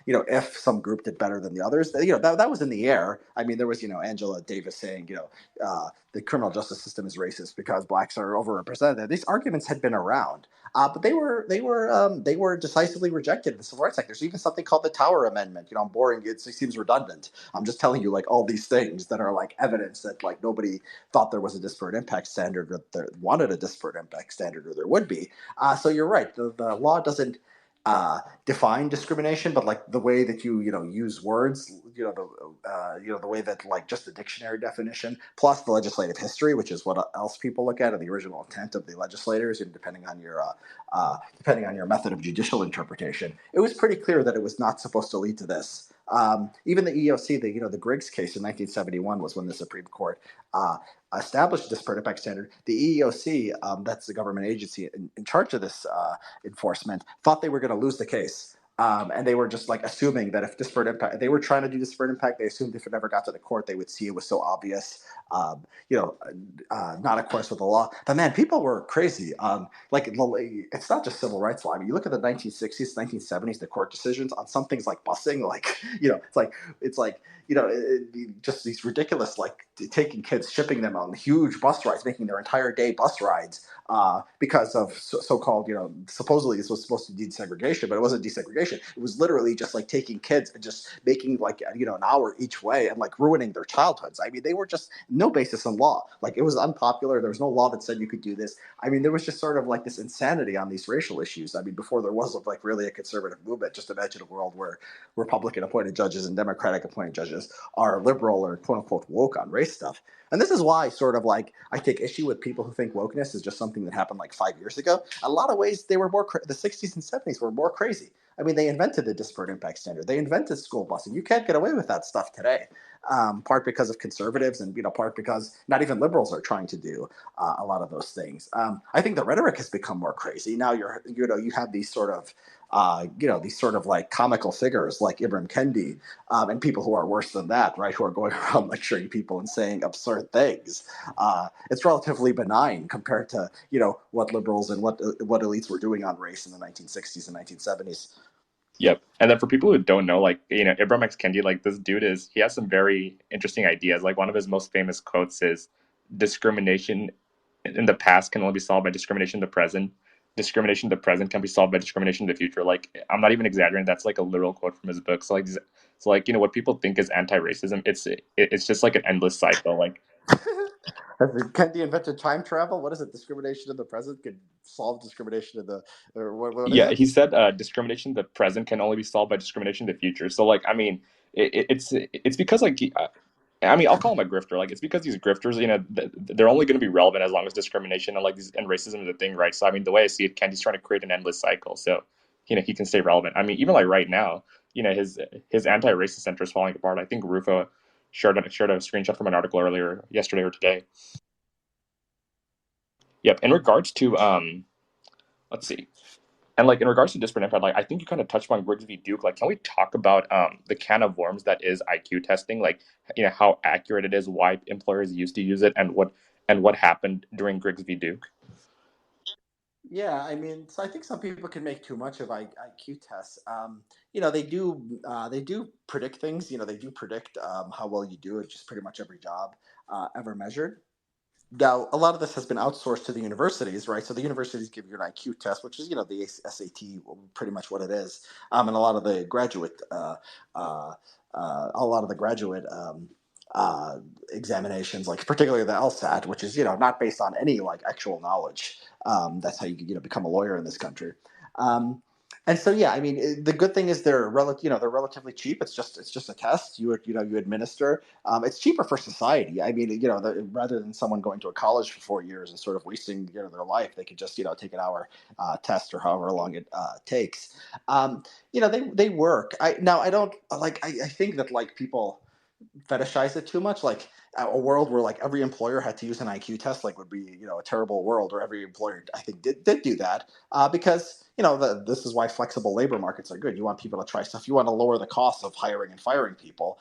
If some group did better than the others, that was in the air. I mean, there was Angela Davis saying the criminal justice system is racist because blacks are overrepresented. These arguments had been around, but they were decisively rejected in the Civil Rights Act. There's even something called the Tower Amendment. I'm boring. It seems redundant. I'm just telling you like all these things that are like evidence that like nobody thought there was a disparate impact standard or there wanted a disparate impact standard or there would be. So you're right. The law doesn't define discrimination, but like the way that you use words, the way that like just the dictionary definition plus the legislative history, which is what else people look at, and the original intent of the legislators, and depending on your method of judicial interpretation, it was pretty clear that it was not supposed to lead to this. Even the EEOC, the Griggs case in 1971 was when the Supreme Court established a disparate impact standard. The EEOC, that's the government agency in charge of this enforcement, thought they were going to lose the case. And they were just like assuming that if disparate impact, they were trying to do disparate impact. They assumed if it ever got to the court, they would see it was so obvious, um, you know, not of course with the law. But man, people were crazy. Like it's not just civil rights law. I mean, you look at the 1960s, 1970s, the court decisions on some things like busing. Like it's like just these ridiculous like taking kids, shipping them on huge bus rides, making their entire day bus rides because of so-called, supposedly this was supposed to be desegregation, but it wasn't desegregation. It was literally just like taking kids and just making like an hour each way and like ruining their childhoods. I mean, they were just no basis in law. Like it was unpopular. There was no law that said you could do this. I mean, there was just sort of like this insanity on these racial issues. I mean, before there was like really a conservative movement. Just imagine a world where Republican appointed judges and Democratic appointed judges are liberal or quote unquote woke on race stuff. And this is why sort of like I take issue with people who think wokeness is just something that happened like 5 years ago. A lot of ways they were the 60s and 70s were more crazy. I mean, they invented the disparate impact standard. They invented school busing. You can't get away with that stuff today. Part because of conservatives, and part because not even liberals are trying to do a lot of those things. I think the rhetoric has become more crazy. Now you have these sort of these sort of like comical figures like Ibram Kendi, and people who are worse than that, right? Who are going around lecturing people and saying absurd things. It's relatively benign compared to what liberals and what elites were doing on race in the 1960s and 1970s. Yep. And then for people who don't know, like, Ibram X. Kendi, like, this dude he has some very interesting ideas. Like, one of his most famous quotes is discrimination in the past can only be solved by discrimination in the present. Discrimination in the present can be solved by discrimination in the future. Like, I'm not even exaggerating. That's like a literal quote from his book. So, what people think is anti-racism, it's just like an endless cycle. Like, Can the invented time travel? What is it? Discrimination in the present can solve discrimination in the, or what is yeah, it? he said discrimination in the present can only be solved by discrimination in the future. So, like, I mean, it's because like I mean, I'll call him a grifter. Like, it's because these grifters, they're only going to be relevant as long as discrimination and racism is a thing, right? So, I mean, the way I see it, Kenji's trying to create an endless cycle, so he can stay relevant. I mean, even like right now, his anti-racist center is falling apart. I think Rufo shared a screenshot from an article earlier yesterday or today. Yep. In regards to let's see. And like in regards to disparate impact, like I think you kind of touched on Grigsby Duke. Like, can we talk about the can of worms that is IQ testing? Like, how accurate it is, why employers used to use it, and what happened during Grigsby Duke. Yeah, I mean, so I think some people can make too much of IQ tests. They do predict things. They do predict how well you do at just pretty much every job ever measured. Now, a lot of this has been outsourced to the universities, right? So the universities give you an IQ test, which is, the SAT, pretty much what it is. And uh, a lot of the graduate uh, examinations, like particularly the LSAT, which is, not based on any like actual knowledge. That's how you, become a lawyer in this country. Um, and so, yeah, I mean, the good thing is they're relatively cheap. It's just a test. You administer, it's cheaper for society. I mean, rather than someone going to a college for 4 years and sort of wasting their life, they could just take an hour test or however long it takes. They work. I don't like. I think that like people fetishize it too much. Like a world where like every employer had to use an IQ test, like would be a terrible world. Or every employer, I think, did do that because this is why flexible labor markets are good. You want people to try stuff. You want to lower the cost of hiring and firing people,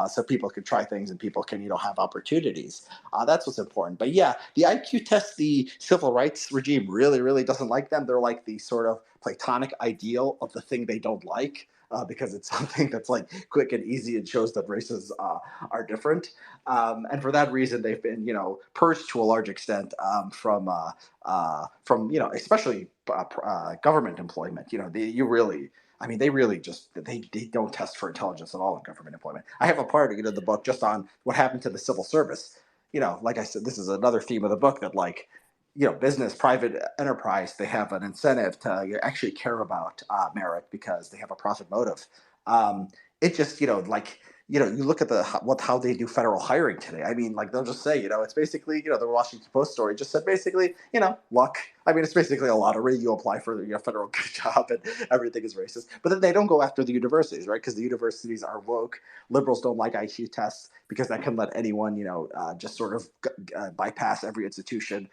so people can try things and people can have opportunities. That's what's important. But yeah, the IQ test, the civil rights regime really doesn't like them. They're like the sort of platonic ideal of the thing they don't like. Because it's something that's like quick and easy and shows that races are different. And for that reason, they've been, purged to a large extent from especially government employment. They really just they don't test for intelligence at all in government employment. I have a part, the book just on what happened to the civil service. Like I said, this is another theme of the book that like business, private enterprise, they have an incentive to actually care about merit because they have a profit motive. Um, it just, like, you look at how they do federal hiring today. I mean, like they'll just say, it's basically, the Washington Post story just said basically, luck. I mean, it's basically a lottery. You apply for the federal job and everything is racist. But then they don't go after the universities, right? Because the universities are woke. Liberals don't like IQ tests because that can let anyone, just sort of bypass every institution.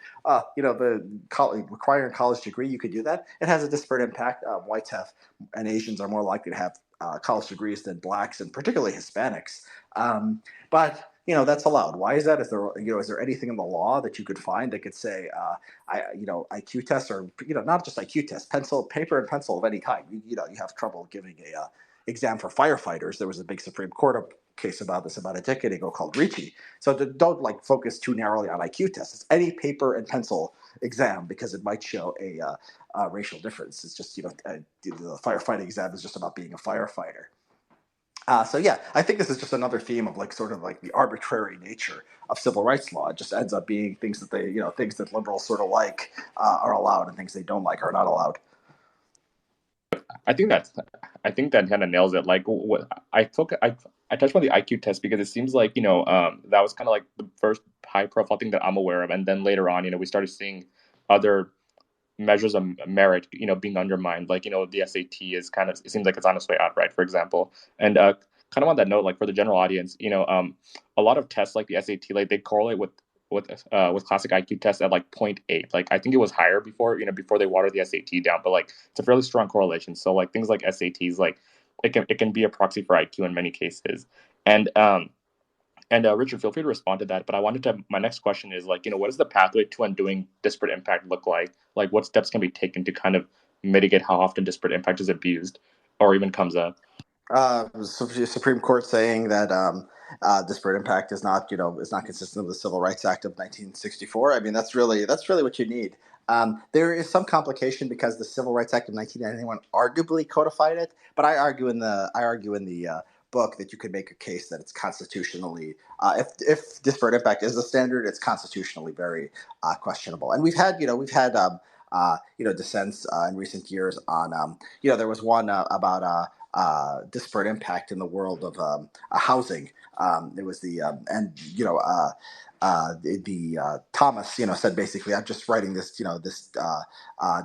Requiring a college degree, you could do that. It has a disparate impact. Whites have and Asians are more likely to have college degrees than blacks and particularly Hispanics. But that's allowed. Why is that? Is there anything in the law that you could find that could say, IQ tests or not just IQ tests, paper and pencil of any kind. You have trouble giving a exam for firefighters. There was a big Supreme Court case about this about a decade ago called Ricci. So don't like focus too narrowly on IQ tests. It's any paper and pencil exam because it might show a racial difference. It's just the firefighting exam is just about being a firefighter. So yeah, I think this is just another theme of like sort of like the arbitrary nature of civil rights law. It just ends up being things that things that liberals sort of like are allowed, and things they don't like are not allowed. I think that's I think that kind of nails it. Like what I touched on the IQ test because it seems like that was kind of like the first high profile thing that I'm aware of, and then later on, we started seeing other measures of merit, being undermined. Like the SAT is kind of it seems like it's on its way out, right? For example, and kind of on that note, like for the general audience, a lot of tests like the SAT, like they correlate with classic IQ tests at like zero point 0.8. Like I think it was higher before, before they watered the SAT down, but like it's a fairly strong correlation. So like things like SATs, like it can be a proxy for IQ in many cases. And Richard, feel free to respond to that. But I wanted to. My next question is like, what does the pathway to undoing disparate impact look like? Like, what steps can be taken to kind of mitigate how often disparate impact is abused or even comes up? Supreme Court saying that disparate impact is not consistent with the Civil Rights Act of 1964. I mean, that's really what you need. There is some complication because the Civil Rights Act of 1991 arguably codified it, but I argue in the book that you could make a case that it's constitutionally, if disparate impact is the standard, it's constitutionally very questionable. And we've had dissents in recent years on there was one about disparate impact in the world of housing. It was the and the Thomas said basically, I'm just writing this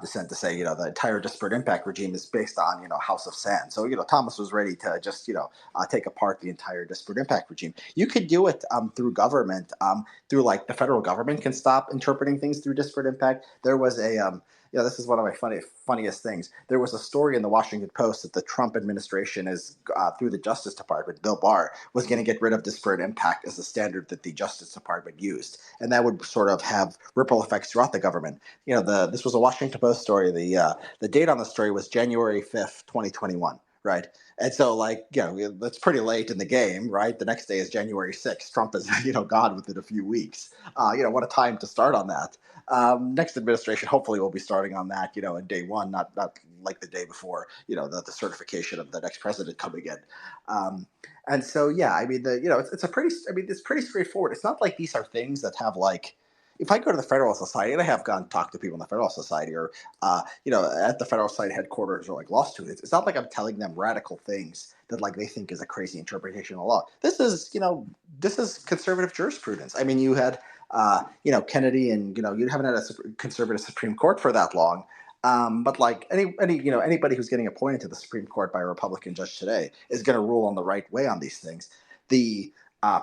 dissent to say the entire disparate impact regime is based on House of Sand. So Thomas was ready to just take apart the entire disparate impact regime. You could do it through government, through like the federal government can stop interpreting things through disparate impact. There was a this is one of my funniest things. There was a story in the Washington Post that the Trump administration is through the Justice Department, Bill Barr was going to get rid of disparate impact as a standard that the Justice Department used, and that would sort of have ripple effects throughout the government. This was a Washington Post story. The date on the story was January 5th, 2021. right? And so, like, that's pretty late in the game, right? The next day is January 6th. Trump is, gone within a few weeks. What a time to start on that. Next administration hopefully will be starting on that, in day one, not like the day before, the certification of the next president coming in. And so, yeah, I mean, it's a pretty, I mean, it's pretty straightforward. It's not like these are things that have like, if I go to the Federalist Society, and I have gone talk to people in the Federalist Society, or at the Federal Society headquarters, or like law students, it's not like I'm telling them radical things that like they think is a crazy interpretation of the law. This is conservative jurisprudence. I mean, you had Kennedy, and you haven't had a conservative Supreme Court for that long. But like anybody who's getting appointed to the Supreme Court by a Republican judge today is going to rule on the right way on these things. The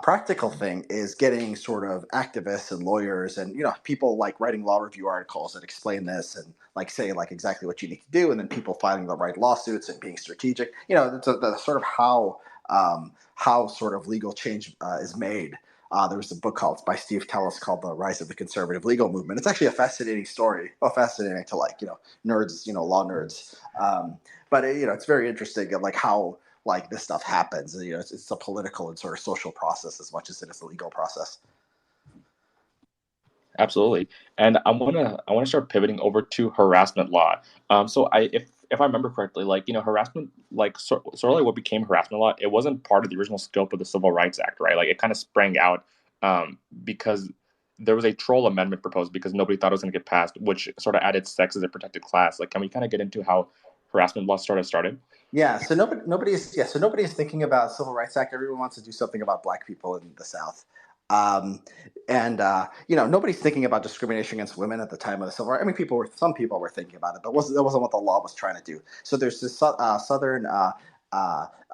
practical thing is getting sort of activists and lawyers and people like writing law review articles that explain this and like say like exactly what you need to do, and then people filing the right lawsuits and being strategic. The sort of how sort of legal change is made. There was a book called by Steve Tellis called "The Rise of the Conservative Legal Movement." It's actually a fascinating story. Well, fascinating to like nerds, law nerds. But it's very interesting like how like this stuff happens. It's a political and sort of social process as much as it is a legal process. Absolutely. And I want to start pivoting over to harassment law. So if I remember correctly, like harassment, like sort of like what became harassment law, it wasn't part of the original scope of the Civil Rights Act, right? Like it kind of sprang out because there was a troll amendment proposed because nobody thought it was going to get passed, which sort of added sex as a protected class. Like, can we kind of get into how harassment law started? Yeah, so nobody's thinking about Civil Rights Act. Everyone wants to do something about Black people in the South, um, and nobody's thinking about discrimination against women at the time of the Civil Rights. I mean, some people were thinking about it, but that wasn't what the law was trying to do. So there's this Southern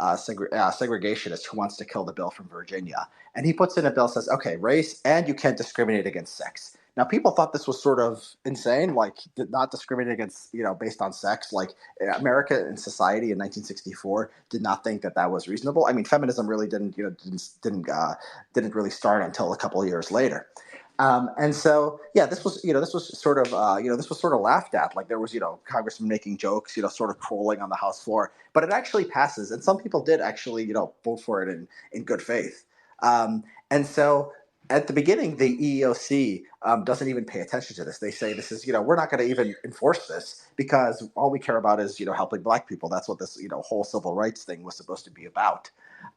segregationist who wants to kill the bill from Virginia, and he puts in a bill that says, okay, race, and you can't discriminate against sex. Now, people thought this was sort of insane, like not discriminate against, based on sex. Like America and society in 1964 did not think that that was reasonable. I mean, feminism really didn't really start until a couple of years later. And so, yeah, this was sort of, this was sort of laughed at. Like there was, congressmen making jokes, sort of trolling on the House floor. But it actually passes, and some people did actually, vote for it in good faith. And so, at the beginning, the EEOC doesn't even pay attention to this. They say this is, we're not going to even enforce this because all we care about is, helping Black people. That's what this, whole civil rights thing was supposed to be about.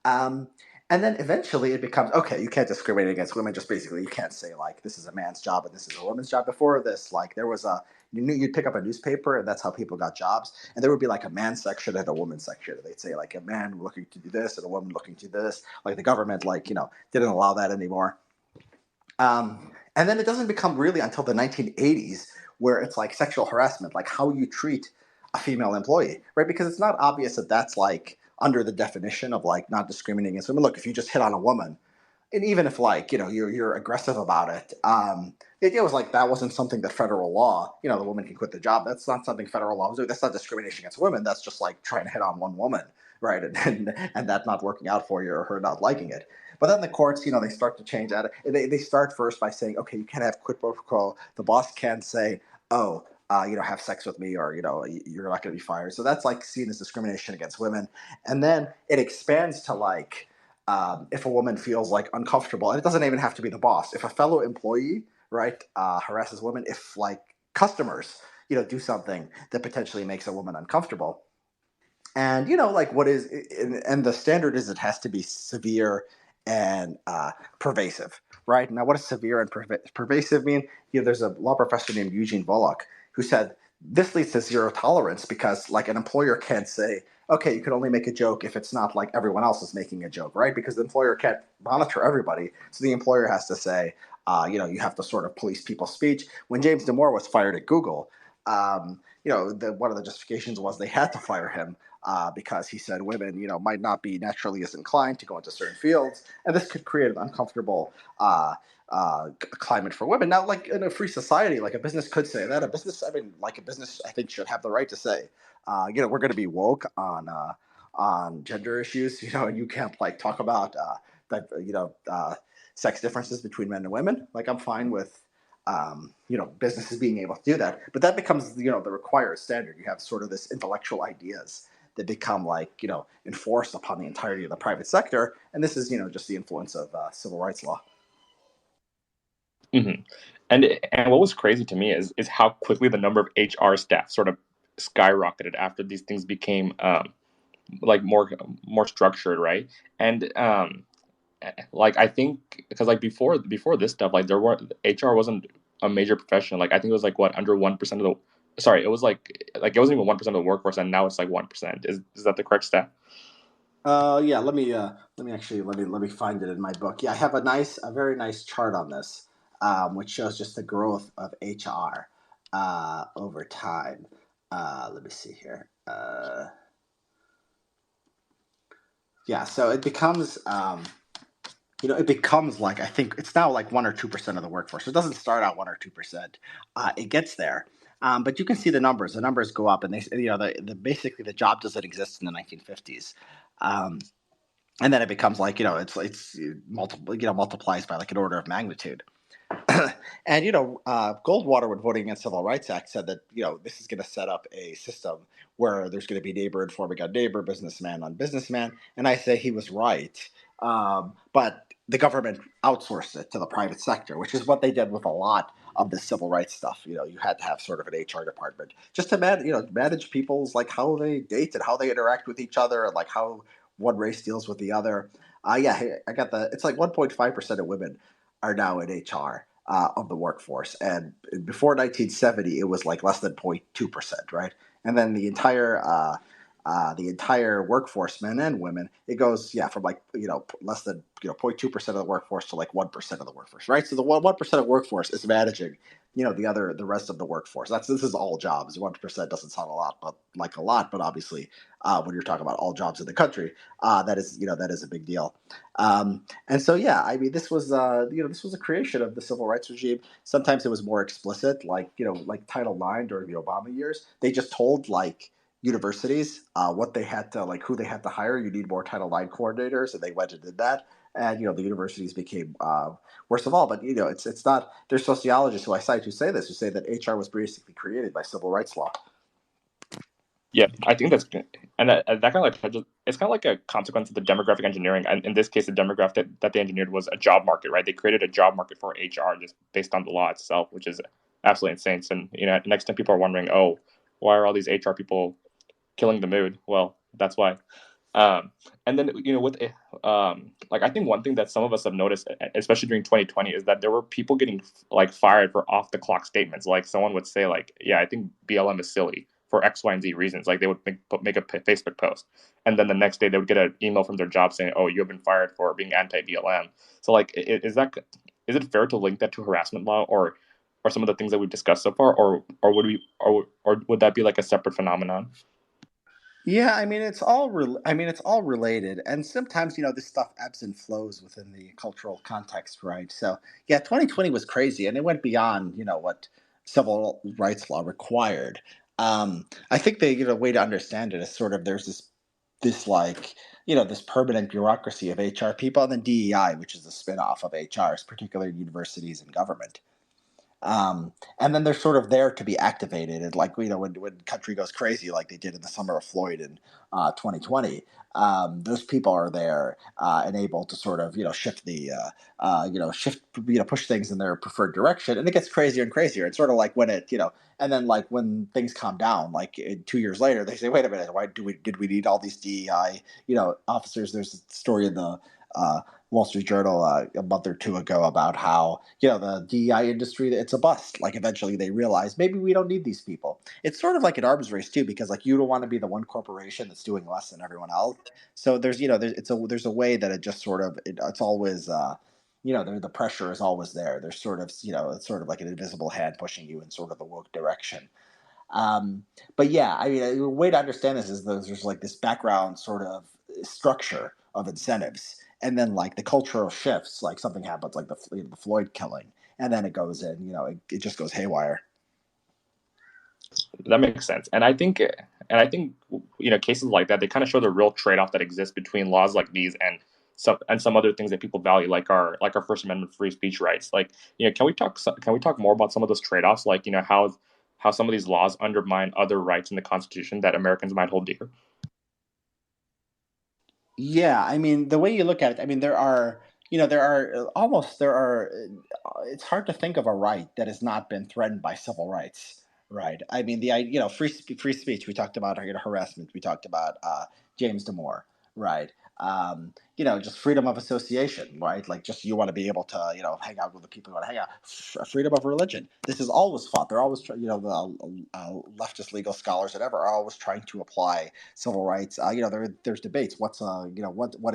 Um, and then eventually it becomes okay. You can't discriminate against women. Just basically, you can't say like this is a man's job and this is a woman's job. Before this, like there was you'd pick up a newspaper and that's how people got jobs. And there would be like a man section and a woman section. They'd say like a man looking to do this and a woman looking to do this. Like the government, like didn't allow that anymore. And then it doesn't become really until the 1980s where it's like sexual harassment, like how you treat a female employee, right? Because it's not obvious that that's like under the definition of like not discriminating against women. Look, if you just hit on a woman, and even if like you're aggressive about it, the idea was like that wasn't something that federal law, the woman can quit the job. That's not something federal law was doing. That's not discrimination against women. That's just like trying to hit on one woman, right? And that not working out for you or her not liking it. But then the courts, they start to change that. They start first by saying, okay, you can't have quid pro quo. The boss can't say, oh, have sex with me, or you're not going to be fired. So that's like seen as discrimination against women. And then it expands to like if a woman feels like uncomfortable, and it doesn't even have to be the boss. If a fellow employee, right, harasses women, if like customers, do something that potentially makes a woman uncomfortable, and like what is, and the standard is it has to be severe and pervasive, right? Now, what does severe and pervasive mean? There's a law professor named Eugene Volokh who said this leads to zero tolerance because like an employer can't say, okay, you can only make a joke if it's not like everyone else is making a joke, right? Because the employer can't monitor everybody, so the employer has to say, you have to sort of police people's speech. When James Damore was fired at Google, one of the justifications was they had to fire him because he said women, might not be naturally as inclined to go into certain fields, and this could create an uncomfortable climate for women. Now, like in a free society, like a business could say that. A business, I think, should have the right to say, we're going to be woke on gender issues, and you can't like talk about that, sex differences between men and women. Like I'm fine with businesses being able to do that, but that becomes the required standard. You have sort of this intellectual ideas that become like enforced upon the entirety of the private sector. And this is just the influence of civil rights law. Hmm. And what was crazy to me is how quickly the number of HR staff sort of skyrocketed after these things became like more structured, right? And like I think because like before this stuff, like there were HR wasn't a major profession. Like I think it was like what under 1% of the sorry, it was like it wasn't even 1% of the workforce, and now it's like 1%. Is that the correct stat? Yeah, let me find it in my book. Yeah, I have a very nice chart on this, which shows just the growth of HR over time. Let me see here. Yeah, so it becomes like I think it's now like 1 or 2% of the workforce. It doesn't start out 1 or 2%. It gets there, but you can see the numbers. The numbers go up, and basically the job doesn't exist in the 1950s. Um, and then it becomes like it's multiple multiplies by like an order of magnitude. And Goldwater, when voting against Civil Rights Act, said that this is going to set up a system where there's going to be neighbor informing on neighbor, businessman on businessman, and I say he was right. But the government outsourced it to the private sector, which is what they did with a lot of the civil rights stuff. You had to have sort of an HR department just to manage people's like how they date and how they interact with each other and like how one race deals with the other. Yeah, hey, I got the. It's like 1.5% of women are now in HR of the workforce, and before 1970, it was like less than 0.2%, right? And then the entire workforce, men and women, it goes from like less than 0.2% of the workforce to like 1% of the workforce, right? So the 1% of the workforce is managing the rest of the workforce. This is all jobs. 1% doesn't sound a lot, but like a lot, but obviously when you're talking about all jobs in the country, that is a big deal. And so yeah, I mean this was a creation of the civil rights regime. Sometimes it was more explicit, like like Title IX during the Obama years. They just told like universities what they had to like who they had to hire. You need more Title IX coordinators, and they went and did that. And the universities became worst of all. But it's not. There's sociologists who I cite who say this, who say that HR was basically created by civil rights law. Yeah, I think that's and that kind of like it's kind of like a consequence of the demographic engineering. And in this case, the demographic that they engineered was a job market, right? They created a job market for HR just based on the law itself, which is absolutely insane. And next time people are wondering, oh, why are all these HR people killing the mood? Well, that's why. And then with like I think one thing that some of us have noticed, especially during 2020, is that there were people getting like fired for off the clock statements. Like someone would say like, yeah, I think BLM is silly for X, Y, and Z reasons. Like they would make a Facebook post, and then the next day they would get an email from their job saying, oh, you have been fired for being anti BLM. So like, is it fair to link that to harassment law or some of the things that we've discussed so far, or would that be like a separate phenomenon? Yeah, I mean it's all related, and sometimes this stuff ebbs and flows within the cultural context, right? So yeah, 2020 was crazy, and it went beyond what civil rights law required. I think the way to understand it is sort of there's this like this permanent bureaucracy of HR people, and then DEI, which is a spin-off of HR, particularly universities and government. And then they're sort of there to be activated, and like when country goes crazy, like they did in the summer of Floyd in 2020. Those people are there and able to sort of shift shift push things in their preferred direction, and it gets crazier and crazier. It's sort of like when and then like when things calm down, like 2 years later, they say, wait a minute, why did we need all these DEI officers? There's a story in the Wall Street Journal a month or two ago about how the DEI industry, it's a bust. Like eventually they realize maybe we don't need these people. It's sort of like an arms race too, because like you don't want to be the one corporation that's doing less than everyone else. So there's a way that it just sort of it's always the pressure is always there. There's sort of it's sort of like an invisible hand pushing you in sort of the woke direction. Um, but yeah, I mean, a way to understand this is there's like this background sort of structure of incentives, and then like the cultural shifts, like something happens, like the Floyd killing, and then it goes in, it just goes haywire. That makes sense. And I think cases like that, they kind of show the real trade-off that exists between laws like these and some other things that people value, like our First Amendment free speech rights. Like, can we talk more about some of those trade-offs, like how some of these laws undermine other rights in the Constitution that Americans might hold dear? Yeah, I mean, the way you look at it, I mean, there are, there are almost there are. It's hard to think of a right that has not been threatened by civil rights, right? I mean, free speech. We talked about harassment. We talked about James Damore, right? Just freedom of association, right? Like, just you want to be able to, hang out with the people you want to hang out. Freedom of religion. This is always fought. They're always, the leftist legal scholars, whatever, are always trying to apply civil rights. There's debates. What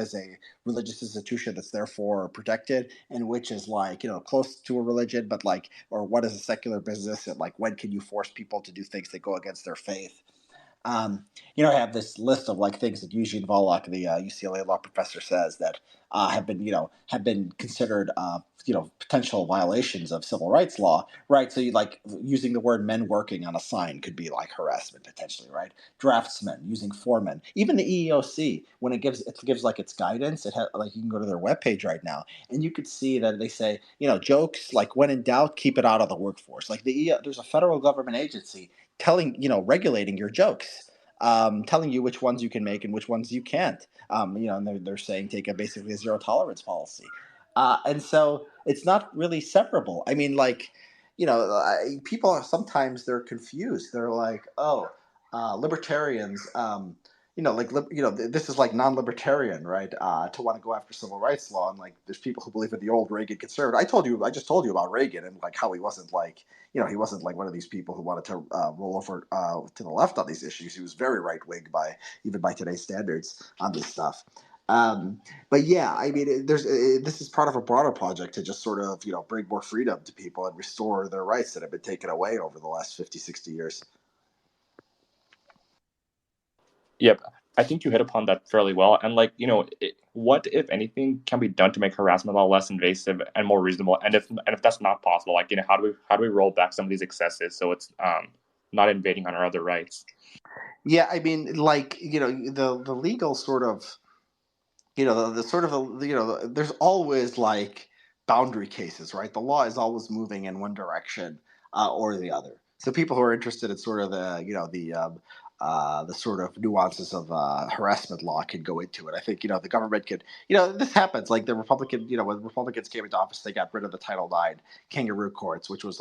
is a religious institution that's therefore protected, and which is like close to a religion, but like, or what is a secular business, and like when can you force people to do things that go against their faith? um, I have this list of like things that Eugene Volokh, the UCLA law professor, says that have been considered potential violations of civil rights law, right? So you like using the word "men working" on a sign could be like harassment potentially, right? Draftsmen using foremen, even the EEOC when it gives like its guidance, it has like you can go to their webpage right now and you could see that they say jokes like when in doubt keep it out of the workforce. Like there's a federal government agency telling regulating your jokes, telling you which ones you can make and which ones you can't. And they're saying take a basically a zero tolerance policy, and so it's not really separable. I mean, like, people are sometimes they're confused. They're like, oh, libertarians. This is like non-libertarian, right? To want to go after civil rights law, and like, there's people who believe in the old Reagan conservative. I just told you about Reagan and like how he wasn't like one of these people who wanted to roll over to the left on these issues. He was very right wing even by today's standards on this stuff. Um, but yeah, I mean, this is part of a broader project to just sort of bring more freedom to people and restore their rights that have been taken away over the last 50, 60 years. Yep, I think you hit upon that fairly well. And like, what if anything can be done to make harassment law less invasive and more reasonable? And if that's not possible, like, how do we roll back some of these excesses so it's not invading on our other rights? Yeah, I mean, like, the legal sort of the sort of there's always like boundary cases, right? The law is always moving in one direction or the other. So people who are interested in sort of the sort of nuances of harassment law can go into it. I think the government could, this happens. Like the Republican, when Republicans came into office, they got rid of the Title IX kangaroo courts, which was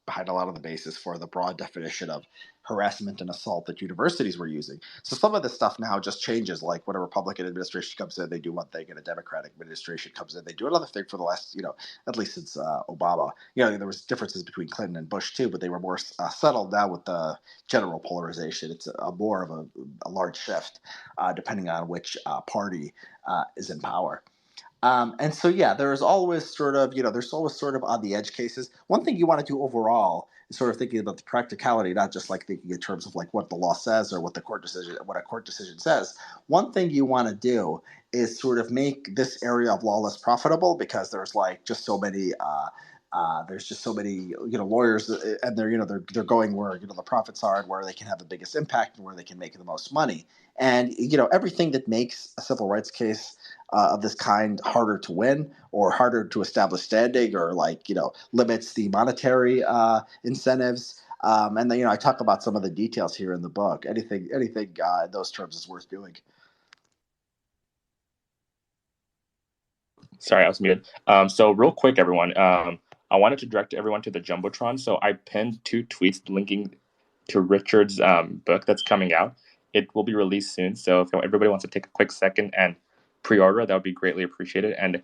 behind a lot of the basis for the broad definition of harassment and assault that universities were using. So some of this stuff now just changes. Like when a Republican administration comes in, they do one thing, and a Democratic administration comes in, they do another thing for the last, at least since Obama. There was differences between Clinton and Bush too, but they were more settled now with the general polarization. It's a more of a large shift depending on which party is in power. And so, yeah, there's always sort of on the edge cases. One thing you want to do overall is sort of thinking about the practicality, not just like thinking in terms of like what the law says or what a court decision says. One thing you want to do is sort of make this area of law less profitable because there's just so many lawyers, and they're going where the profits are and where they can have the biggest impact and where they can make the most money. And everything that makes a civil rights case of this kind harder to win or harder to establish standing, or like limits the monetary incentives. And then I talk about some of the details here in the book. Anything in those terms is worth doing. Sorry, I was muted. So real quick, everyone, I wanted to direct everyone to the Jumbotron. So I pinned two tweets linking to Richard's book that's coming out. It will be released soon. So if everybody wants to take a quick second and pre-order, that would be greatly appreciated. And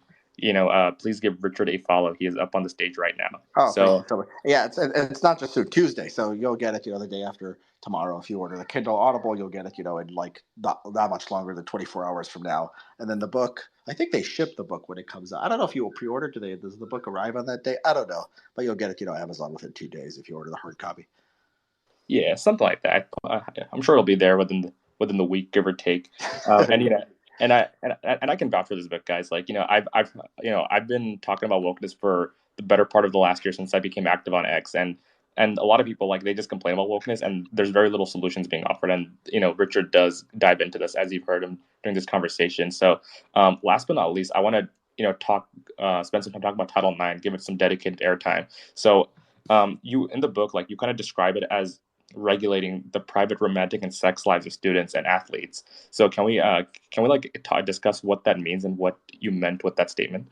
please give Richard a follow. He is up on the stage right now. Oh, thank you So so much. Yeah, it's not just through Tuesday, so you'll get it, the day after tomorrow. If you order the Kindle Audible, you'll get it, in like not much longer than 24 hours from now. And then the book, I think they ship the book when it comes out. I don't know if you will pre-order. Does the book arrive on that day? I don't know, but you'll get it, Amazon within 2 days if you order the hard copy. yeah, something like that. I'm sure it'll be there within the week, give or take. And and I can vouch for this book, guys. Like I've been talking about wokeness for the better part of the last year since I became active on X, and a lot of people like they just complain about wokeness, and there's very little solutions being offered. And Richard does dive into this as you've heard him during this conversation. So last but not least, I want to talk spend some time talking about Title IX, give it some dedicated airtime. So you in the book, like you kind of describe it as regulating the private romantic and sex lives of students and athletes. So can we like discuss what that means and what you meant with that statement?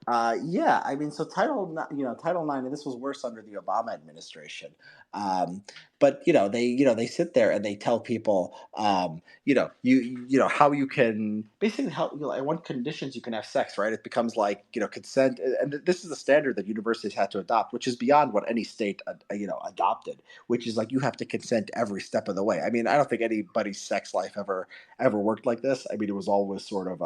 Yeah, I mean, so Title IX, and this was worse under the Obama administration. Um, but they sit there and they tell people, how you can basically help. And what conditions you can have sex, right? It becomes like consent, and this is the standard that universities had to adopt, which is beyond what any state adopted. Which is like you have to consent every step of the way. I mean, I don't think anybody's sex life ever worked like this. I mean, it was always sort of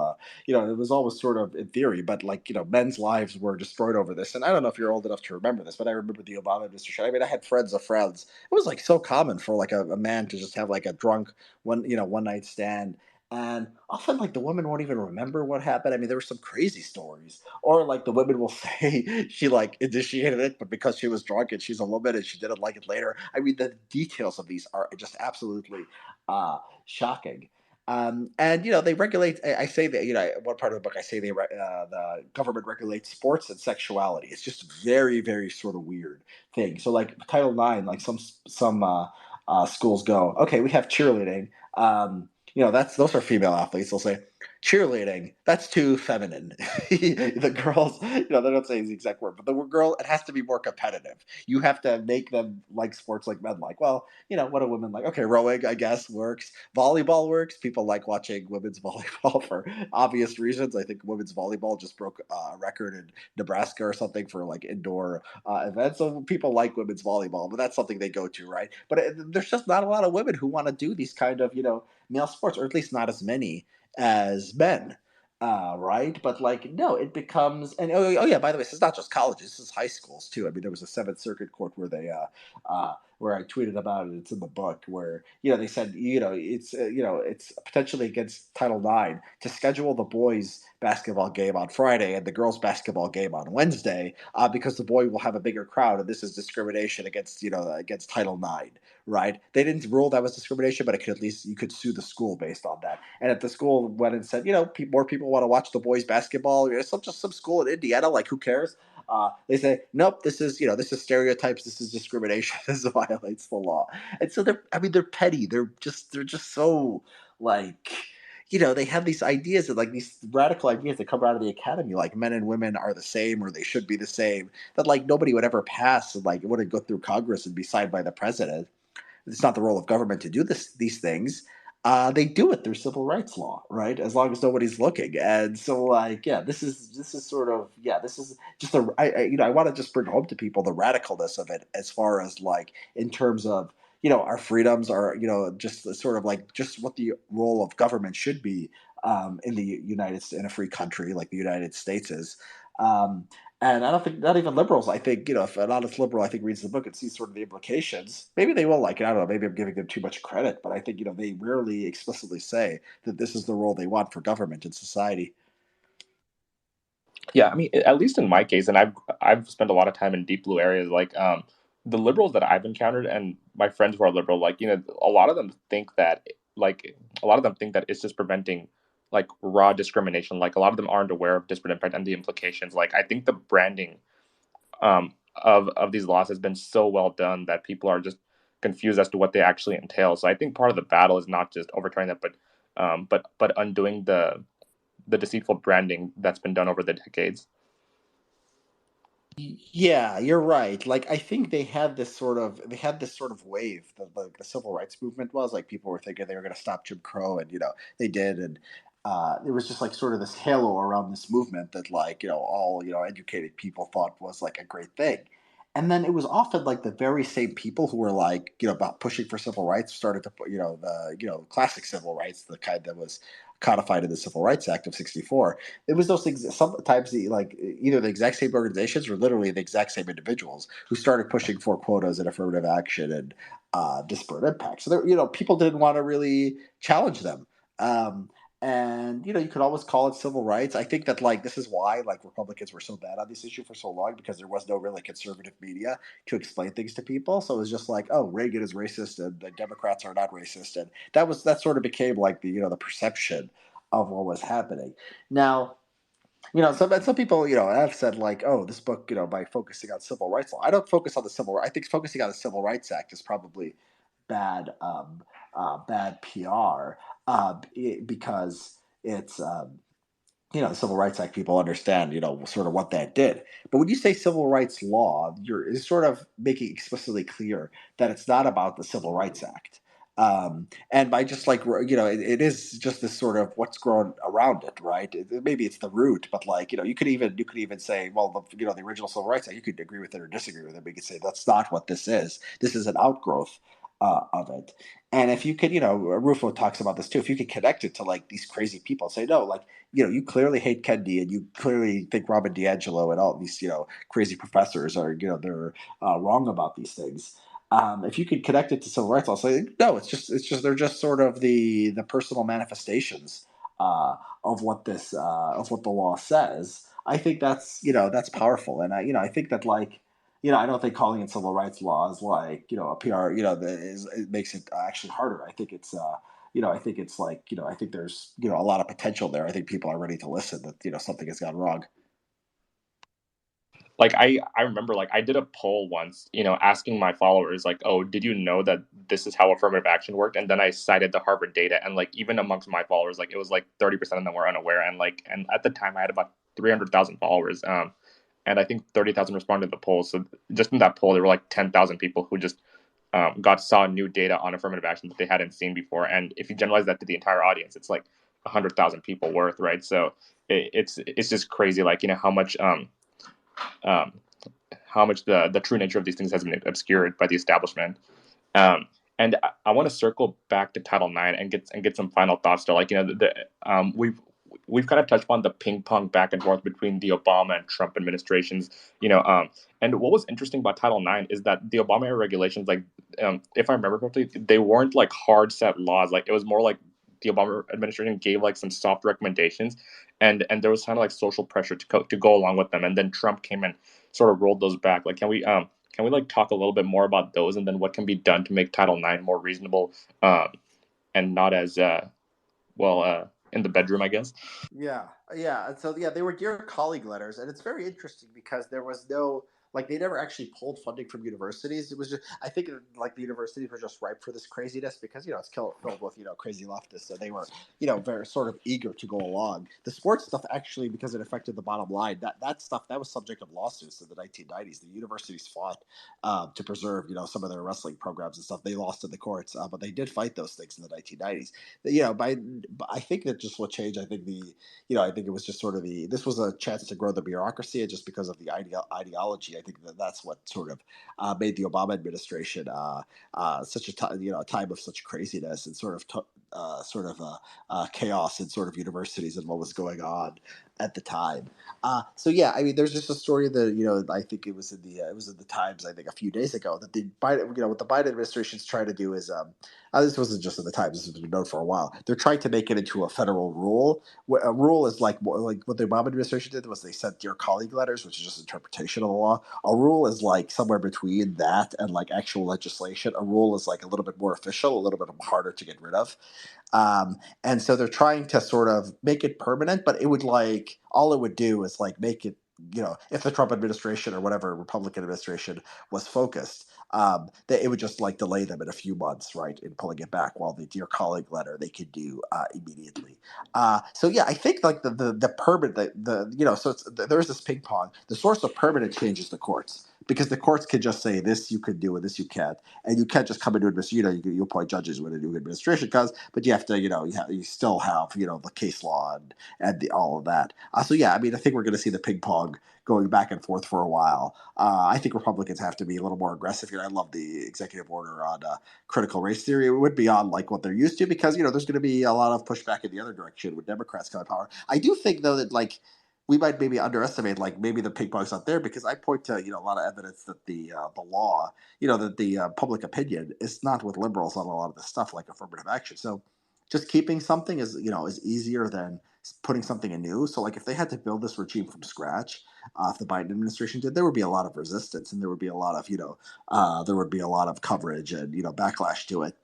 it was always sort of in theory, but like, men's lives were destroyed over this. And I don't know if you're old enough to remember this, but I remember the Obama administration. I mean, I had friends of friends. It was like so common for like a man to just have like a drunk one night stand. And often, like the women won't even remember what happened. I mean, there were some crazy stories, or like the women will say she like initiated it, but because she was drunk and she's a woman and she didn't like it later. I mean, the details of these are just absolutely shocking. And they regulate. I say that one part of the book I say the government regulates sports and sexuality. It's just very very sort of weird thing. So like Title IX, like some schools go, okay, we have cheerleading. That's those are female athletes. They'll say cheerleading. That's too feminine. The girls, they don't say the exact word, but the girl, it has to be more competitive. You have to make them like sports like men like. Well, what do women like? Okay, rowing, I guess, works. Volleyball works. People like watching women's volleyball for obvious reasons. I think women's volleyball just broke a record in Nebraska or something for like indoor events. So people like women's volleyball, but that's something they go to, right? But there's just not a lot of women who want to do these kind of male sports, or at least not as many as men. Right, but like no, it becomes, and oh yeah, by the way, this is not just colleges, this is high schools too. I mean, there was a Seventh Circuit court where they where I tweeted about it. It's in the book where they said it's potentially against Title IX to schedule the boys' basketball game on Friday and the girls' basketball game on Wednesday because the boy will have a bigger crowd, and this is discrimination against Title IX. Right? They didn't rule that was discrimination, but it could at least you could sue the school based on that. And if the school went and said, more people want to watch the boys' basketball, just some school in Indiana, like who cares? They say, nope, this is stereotypes, this is discrimination, this violates the law. And so they're petty. They're just so like, they have these ideas and like these radical ideas that come out of the academy, like men and women are the same or they should be the same, that like nobody would ever pass and like it wouldn't go through Congress and be signed by the president. It's not the role of government to do these things. They do it through civil rights law, right? As long as nobody's looking. And so, like, yeah, this is sort of this is just I want to just bring home to people the radicalness of it, as far as like in terms of our freedoms, are just sort of like just what the role of government should be in the in a free country like the United States is. Um, and I don't think not even liberals. I think if an honest liberal, I think reads the book and sees sort of the implications, maybe they will like it. I don't know. Maybe I'm giving them too much credit, but I think they rarely explicitly say that this is the role they want for government in society. Yeah, I mean, at least in my case, and I've spent a lot of time in deep blue areas. Like the liberals that I've encountered, and my friends who are liberal, like a lot of them think that it's just preventing like raw discrimination. Like a lot of them aren't aware of disparate impact and the implications. Like I think the branding of these laws has been so well done that people are just confused as to what they actually entail. So I think part of the battle is not just overturning that, but undoing the deceitful branding that's been done over the decades. Yeah, you're right. Like I think they had this sort of wave that the civil rights movement was like people were thinking they were going to stop Jim Crow, and they did, and there was just like sort of this halo around this movement that like all educated people thought was like a great thing. And then it was often like the very same people who were like about pushing for civil rights started to put the classic civil rights, the kind that was codified in the Civil Rights Act of '64. It was those things. Sometimes like either the exact same organizations or literally the exact same individuals who started pushing for quotas and affirmative action and disparate impact. So there, people didn't want to really challenge them. Um, and you could always call it civil rights. I think that like this is why like Republicans were so bad on this issue for so long, because there was no really conservative media to explain things to people. So it was just like, oh, Reagan is racist and the Democrats are not racist, and that sort of became like the perception of what was happening. Now, some people, have said like, oh, this book, by focusing on civil rights law. I don't focus on the civil. I think focusing on the Civil Rights Act is probably bad bad PR because it's the Civil Rights Act people understand, sort of what that did. But when you say civil rights law, you're it's sort of making explicitly clear that it's not about the Civil Rights Act. And by just like it is just this sort of what's grown around it, right? Maybe it's the root, but like you could even say, well, the original Civil Rights Act, you could agree with it or disagree with it. We could say that's not what this is. This is an outgrowth of it. And if you could, Rufo talks about this too. If you could connect it to like these crazy people, say no, like you clearly hate Kendi and you clearly think Robin DiAngelo and all these, crazy professors are, they're wrong about these things. If you could connect it to civil rights, I'll say no. It's just they're just sort of the personal manifestations of what the law says. I think that's powerful, and I think that like I don't think calling it civil rights law is like a PR it makes it actually harder. I think I think it's like, I think there's, a lot of potential there. I think people are ready to listen that, something has gone wrong. Like I remember like I did a poll once, asking my followers like, "Oh, did you know that this is how affirmative action worked?" And then I cited the Harvard data, and like even amongst my followers, like it was like 30% of them were unaware, and at the time I had about 300,000 followers, and I think 30,000 responded to the poll. So just in that poll, there were like 10,000 people who just saw new data on affirmative action that they hadn't seen before. And if you generalize that to the entire audience, it's like 100,000 people worth, right? So it's just crazy, like um, how much the true nature of these things has been obscured by the establishment. And I want to circle back to Title IX and get some final thoughts. There, like we've kind of touched on the ping pong back and forth between the Obama and Trump administrations. And what was interesting about Title IX is that the Obama era regulations, like if I remember correctly, they weren't like hard set laws. Like it was more like the Obama administration gave like some soft recommendations, and there was kind of like social pressure to go along with them. And then Trump came and sort of rolled those back. Like, can we like talk a little bit more about those, and then what can be done to make Title IX more reasonable, and not as in the bedroom, I guess. Yeah, yeah, and so yeah, they were dear colleague letters, and it's very interesting because there was no like they never actually pulled funding from universities. It was just I think like the universities were just ripe for this craziness because it's filled with crazy leftists, so they were very sort of eager to go along. The sports stuff actually because it affected the bottom line. That stuff that was subject of lawsuits in the 1990s. The universities fought to preserve some of their wrestling programs and stuff. They lost in the courts, but they did fight those things in the 1990s. By I think that just what changed. I think I think it was just sort of this was a chance to grow the bureaucracy, and just because of the ideology, I think that's what sort of made the Obama administration such a a time of such craziness and chaos in sort of universities and what was going on at the time. So yeah, I mean, there's just a story that I think it was in the Times I think a few days ago that the Biden what the Biden administration's trying to do is this wasn't just in the Times. This has been known for a while. They're trying to make it into a federal rule. A rule is like what the Obama administration did was they sent dear colleague letters, which is just interpretation of the law. A rule is like somewhere between that and like actual legislation. A rule is like a little bit more official, a little bit harder to get rid of. And so they're trying to sort of make it permanent, but it would like all it would do is like make it if the Trump administration or whatever Republican administration was focused, that it would just like delay them in a few months, right, in pulling it back. While the dear colleague letter they could do immediately. So yeah, I think like the permanent so there's this ping pong. The source of permanent change is the courts because the courts can just say this you can do and this you can't, and you can't just come into administration. You appoint judges when a new administration comes, but you have to you still have the case law and all of that. So yeah, I mean I think we're going to see the ping pong going back and forth for a while. I think Republicans have to be a little more aggressive here. I love the executive order on critical race theory. It would be on like what they're used to because there's going to be a lot of pushback in the other direction when Democrats come in power. I do think though that like we might maybe underestimate like maybe the ping pong's not there because I point to a lot of evidence that the law that the public opinion is not with liberals on a lot of this stuff like affirmative action. So just keeping something is easier than putting something anew. So like if they had to build this regime from scratch, if the Biden administration did, there would be a lot of resistance and there would be a lot of there would be a lot of coverage and backlash to it.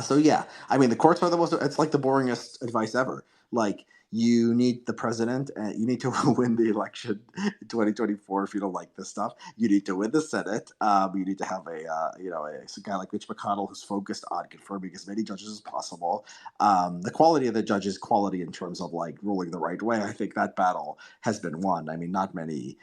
So yeah, I mean the courts are the most. It's like the boringest advice ever. Like you need the president, and you need to win the election in 2024. If you don't like this stuff, you need to win the Senate. You need to have a guy like Mitch McConnell who's focused on confirming as many judges as possible. The quality of the judges, quality in terms of like ruling the right way. I think that battle has been won. I mean, not many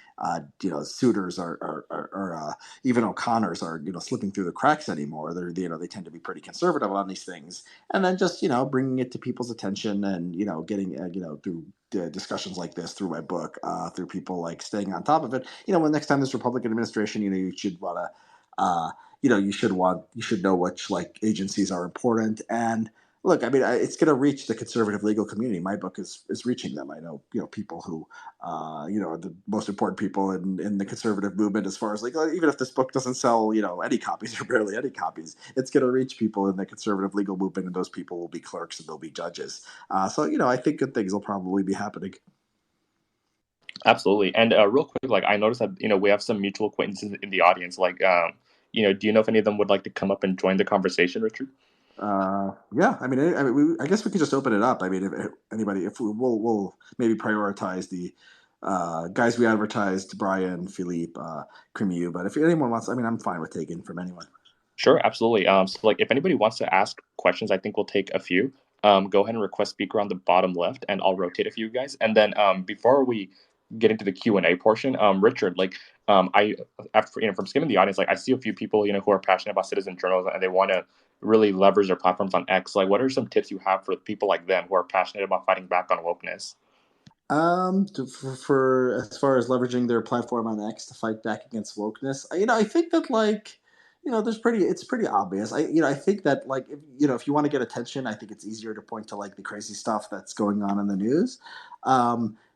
suitors or even O'Connors are slipping through the cracks anymore. They tend to be pretty conservative on these things, and then just bringing it to people's attention and getting through discussions like this, through my book, through people like staying on top of it. When next time this Republican administration, you should want to. You should know which like agencies are important. And look, I mean, it's going to reach the conservative legal community. My book is reaching them. I know people who are the most important people in the conservative movement, as far as like, even if this book doesn't sell any copies or barely any copies, it's going to reach people in the conservative legal movement, and those people will be clerks and they'll be judges. So I think good things will probably be happening. Absolutely. And real quick, like I noticed that we have some mutual acquaintances in the audience. Like, do you know if any of them would like to come up and join the conversation, Richard? Yeah, I guess we could just open it up. I mean, if anybody, if we'll maybe prioritize the guys we advertised, Brian, Philippe, Cremieux. But if anyone wants, I'm fine with taking from anyone. Sure, absolutely. So like if anybody wants to ask questions, I think we'll take a few. Go ahead and request speaker on the bottom left, and I'll rotate a few guys. And then before we get into the Q&A portion, Richard, like I after from skimming the audience, like I see a few people who are passionate about citizen journalism and they want to really leverage their platforms on X. Like, what are some tips you have for people like them who are passionate about fighting back on wokeness? For as far as leveraging their platform on X to fight back against wokeness, I think that like, it's pretty obvious. I think that like, if you want to get attention, I think it's easier to point to like the crazy stuff that's going on in the news.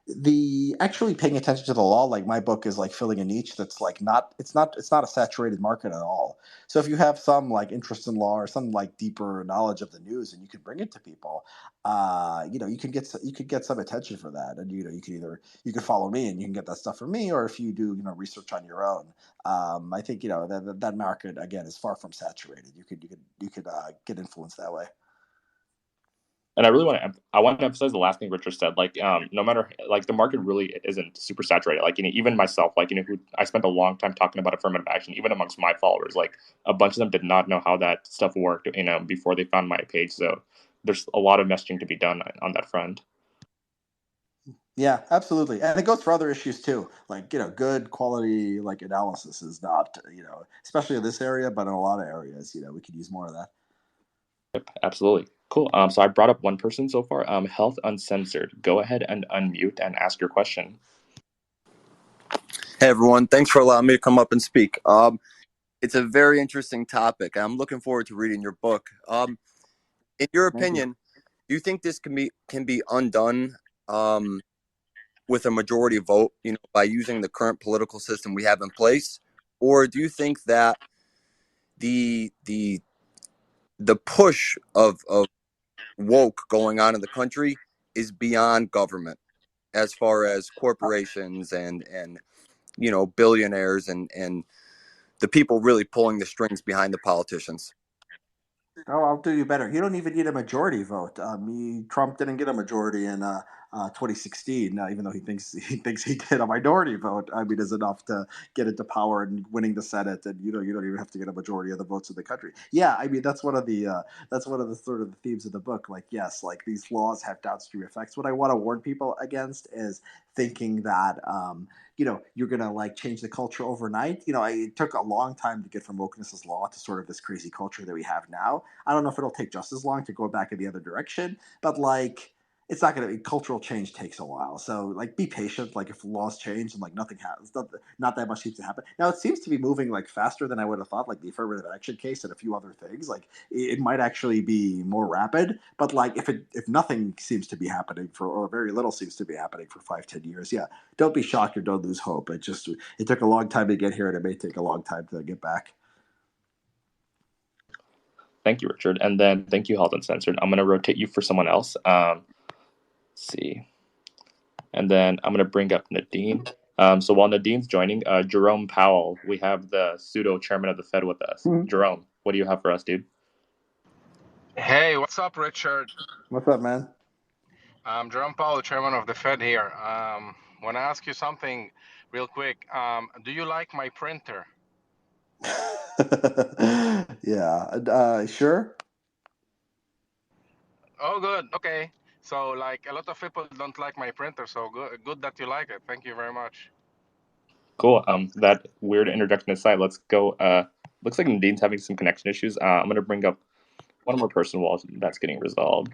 The actually paying attention to the law, like my book is like filling a niche that's like it's not a saturated market at all. So if you have some like interest in law or some like deeper knowledge of the news, and you can bring it to people, you could get some attention for that. And you could follow me and you can get that stuff from me, or if you do research on your own. I think that market again is far from saturated. You could get influence that way. And I want to emphasize the last thing Richard said. Like, no matter like the market really isn't super saturated. Like, even myself, like, who I spent a long time talking about affirmative action, even amongst my followers, like a bunch of them did not know how that stuff worked, before they found my page. So there's a lot of messaging to be done on that front. Yeah, absolutely, and it goes for other issues too. Like good quality like analysis is not especially in this area, but in a lot of areas, we could use more of that. Yep, absolutely. Cool. So I brought up one person so far. Health Uncensored. Go ahead and unmute and ask your question. Hey everyone, thanks for allowing me to come up and speak. It's a very interesting topic. I'm looking forward to reading your book. In your opinion, do you think this can be undone with a majority vote, by using the current political system we have in place, or do you think that the push of woke going on in the country is beyond government, as far as corporations and billionaires and the people really pulling the strings behind the politicians? Oh, I'll do you better. You don't even need a majority vote. Trump didn't get a majority in 2016, even though he thinks he did. A minority vote, is enough to get into power and winning the Senate, and you don't even have to get a majority of the votes in the country. Yeah, that's one of the sort of the themes of the book. Like, yes, like these laws have downstream effects. What I want to warn people against is thinking that you're gonna like change the culture overnight. It took a long time to get from wokeness law to sort of this crazy culture that we have now. I don't know if it'll take just as long to go back in the other direction, but like it's not going to be cultural change takes a while. So like be patient. Like if laws change and like nothing happens, not that much seems to happen. Now it seems to be moving like faster than I would have thought. Like the affirmative action case and a few other things. Like it might actually be more rapid. But like if nothing seems to be happening or very little seems to be happening for 5-10 years, yeah, don't be shocked or don't lose hope. It took a long time to get here, and it may take a long time to get back. Thank you, Richard. And then thank you, Health Uncensored. I'm going to rotate you for someone else. Let's see. And then I'm going to bring up Nadine. So while Nadine's joining, Jerome Powell, we have the pseudo chairman of the Fed with us. Mm-hmm. Jerome, what do you have for us, dude? Hey, what's up, Richard? What's up, man? I'm Jerome Powell, chairman of the Fed here. Want to ask you something real quick. Do you like my printer? Yeah. Sure. Oh, good. Okay. So, like, a lot of people don't like my printer, so good that you like it. Thank you very much. Cool. That weird interjection aside, let's go. Looks like Nadine's having some connection issues. I'm gonna bring up one more person while that's getting resolved.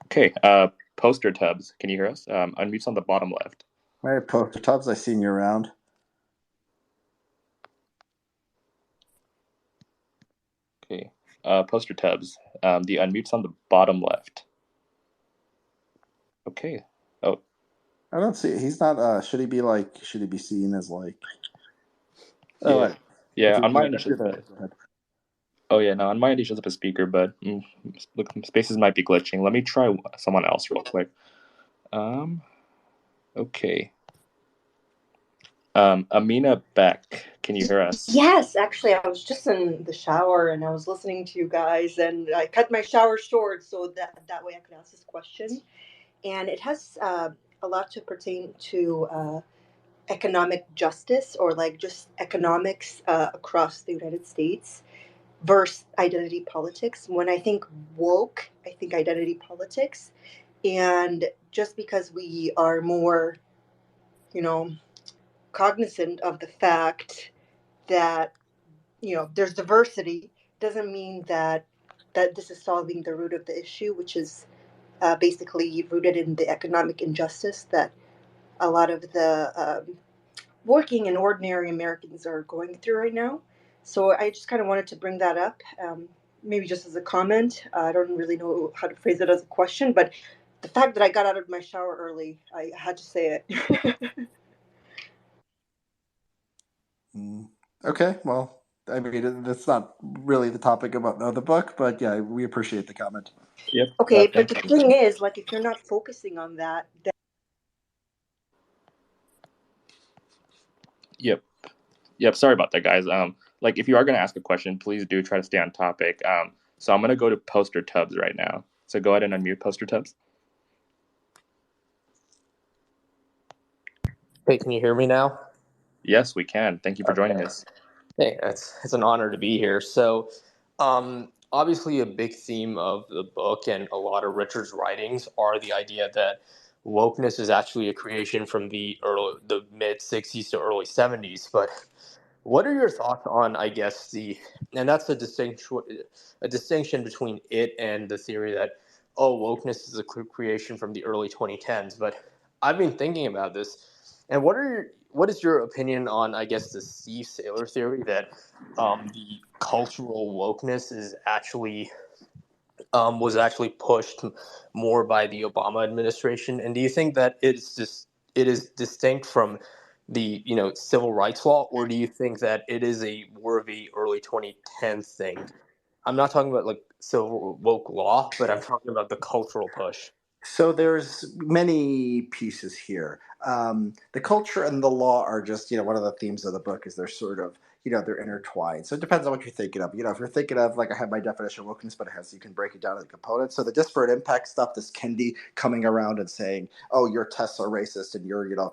Okay. Poster Tubs, can you hear us? Unmute's on the bottom left. All right, Poster Tubs, I seen you around. Okay. Poster Tubs, the unmute's on the bottom left. Okay. Oh. I don't see. He's not. Should he be seen as like? Yeah. Oh, right. Yeah. On my Go end, ahead. oh yeah, no. On my end, he shows up as speaker, but look, spaces might be glitching. Let me try someone else real quick. Okay. Amina Beck, can you hear us? Yes, actually, I was just in the shower and I was listening to you guys, and I cut my shower short so that way I could ask this question. And it has a lot to pertain to economic justice, or like just economics across the United States versus identity politics. When I think woke, I think identity politics. And just because we are more, cognizant of the fact that there's diversity, doesn't mean that this is solving the root of the issue, which is basically rooted in the economic injustice that a lot of the working and ordinary Americans are going through right now. So I just kind of wanted to bring that up, maybe just as a comment. I don't really know how to phrase it as a question, but the fact that I got out of my shower early, I had to say it. Okay. Well, I mean, that's not really the topic of the book, but yeah, we appreciate the comment. Yep. Okay, but the thing is, like, if you're not focusing on that, then... Yep. Sorry about that, guys. Like, if you are going to ask a question, please do try to stay on topic. So I'm going to go to Poster Tubs right now. So go ahead and unmute Poster Tubs. Hey, can you hear me now? Yes, we can. Thank you for joining us. Hey, it's an honor to be here. So, obviously, a big theme of the book and a lot of Richard's writings are the idea that wokeness is actually a creation from the mid '60s to early '70s. But what are your thoughts on, I guess, and that's a distinction between it and the theory that, wokeness is a creation from the early 2010s. But I've been thinking about this, and what is your opinion on, I guess, the Steve Saylor theory that the cultural wokeness is actually was actually pushed more by the Obama administration? And do you think that it is distinct from the civil rights law, or do you think that it is a more of a early 2010s thing? I'm not talking about like civil woke law, but I'm talking about the cultural push. So there's many pieces here. The culture and the law are just, one of the themes of the book is they're sort of, they're intertwined. So it depends on what you're thinking of. If you're thinking of, like, I have my definition of wokeness, but you can break it down into components. So the disparate impact stuff, this Kendi coming around and saying, oh, your tests are racist and your,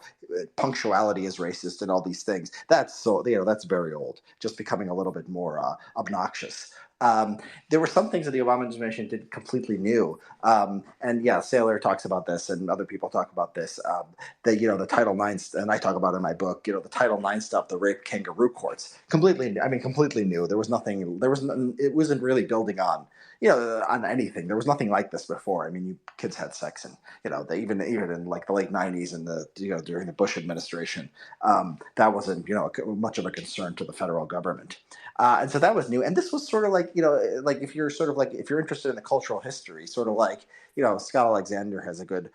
punctuality is racist and all these things. That's that's very old, just becoming a little bit more obnoxious. There were some things that the Obama administration did completely new. And yeah, Saylor talks about this, and other people talk about this. The Title IX, and I talk about it in my book. The Title IX stuff, the rape kangaroo courts, completely new. There was nothing. It wasn't really building on on anything. There was nothing like this before. I mean, you kids had sex, and they even in like the late '90s and during the Bush administration, that wasn't much of a concern to the federal government. And so that was new. And this was sort of like, like if you're interested in the cultural history, sort of like, Scott Alexander has a good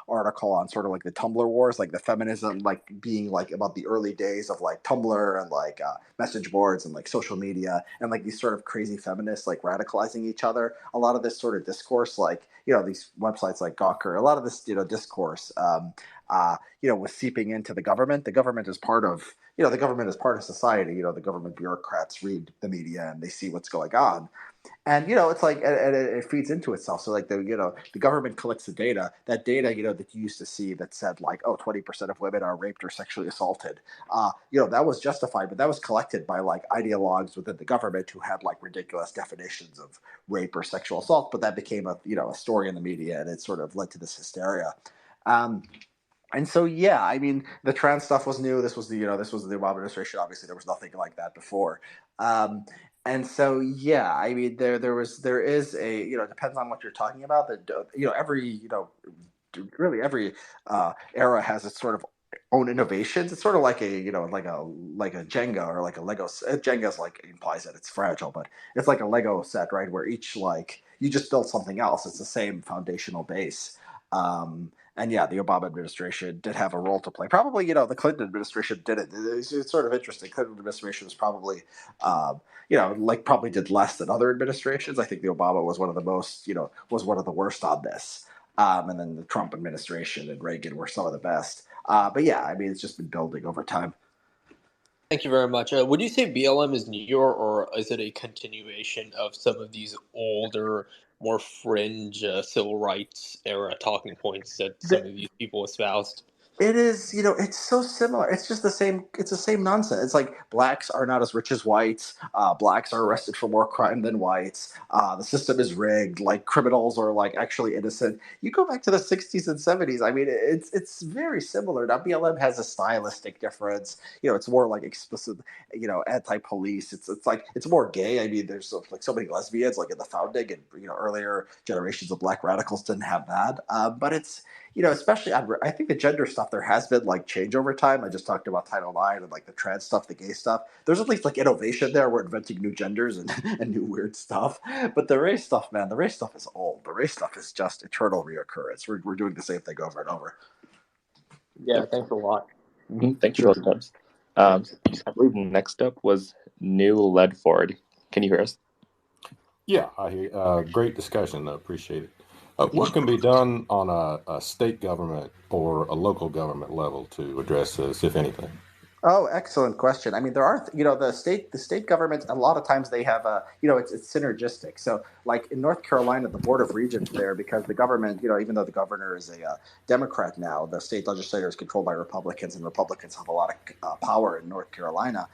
article on sort of like the Tumblr wars, like the feminism, like being like about the early days of like Tumblr and like message boards and like social media and like these sort of crazy feminists like radicalizing each other. A lot of this sort of discourse, like, these websites like Gawker, a lot of this, discourse was seeping into the government. The government is part of, the government is part of society. The government bureaucrats read the media and they see what's going on. And it's like, and it feeds into itself. So like the government collects the data, that data, that you used to see that said like, oh, 20% of women are raped or sexually assaulted. That was justified, but that was collected by like ideologues within the government who had like ridiculous definitions of rape or sexual assault. But that became a story in the media, and it sort of led to this hysteria. Um, and so, yeah, I mean, the trans stuff was new. This was the Obama administration. Obviously, there was nothing like that before. Um, and so, yeah, I mean, there is a, it depends on what you're talking about. That every, really every era has its sort of own innovations. It's sort of like a Jenga or like a Lego. Jenga's like implies that it's fragile, but it's like a Lego set, right? Where each like you just build something else. It's the same foundational base. And yeah, the Obama administration did have a role to play. Probably, the Clinton administration didn't. It's sort of interesting. Clinton administration was probably, probably did less than other administrations. I think the Obama was one of the most, was one of the worst on this. And then the Trump administration and Reagan were some of the best. But yeah, I mean, it's just been building over time. Thank you very much. Would you say BLM is newer, or is it a continuation of some of these older, more fringe civil rights era talking points that some of these people espoused? It is, it's so similar. It's just the same. It's the same nonsense. It's like blacks are not as rich as whites. Blacks are arrested for more crime than whites. The system is rigged. Like criminals are like actually innocent. You go back to the '60s and '70s. I mean, it's very similar. Now BLM has a stylistic difference. It's more like explicit. Anti-police. It's like it's more gay. I mean, there's like so many lesbians like in the founding, and earlier generations of black radicals didn't have that. But it's especially I think the gender stuff, there has been like change over time. I just talked about Title IX and like the trans stuff, the gay stuff. There's at least like innovation there. We're inventing new genders and, and new weird stuff. But the race stuff, man, the race stuff is old. The race stuff is just eternal reoccurrence. We're doing the same thing over and over. Yeah, thanks a lot. Thank you both times. I believe next up was New Ledford. Can you hear us? Yeah, I hear. Great discussion. I appreciate it. What can be done on a state government or a local government level to address this, if anything? Oh, excellent question. I mean, there are, the state governments, a lot of times they have it's synergistic. So like in North Carolina, the Board of Regents there, because the government, even though the governor is a Democrat now, the state legislature is controlled by Republicans, and Republicans have a lot of power in North Carolina.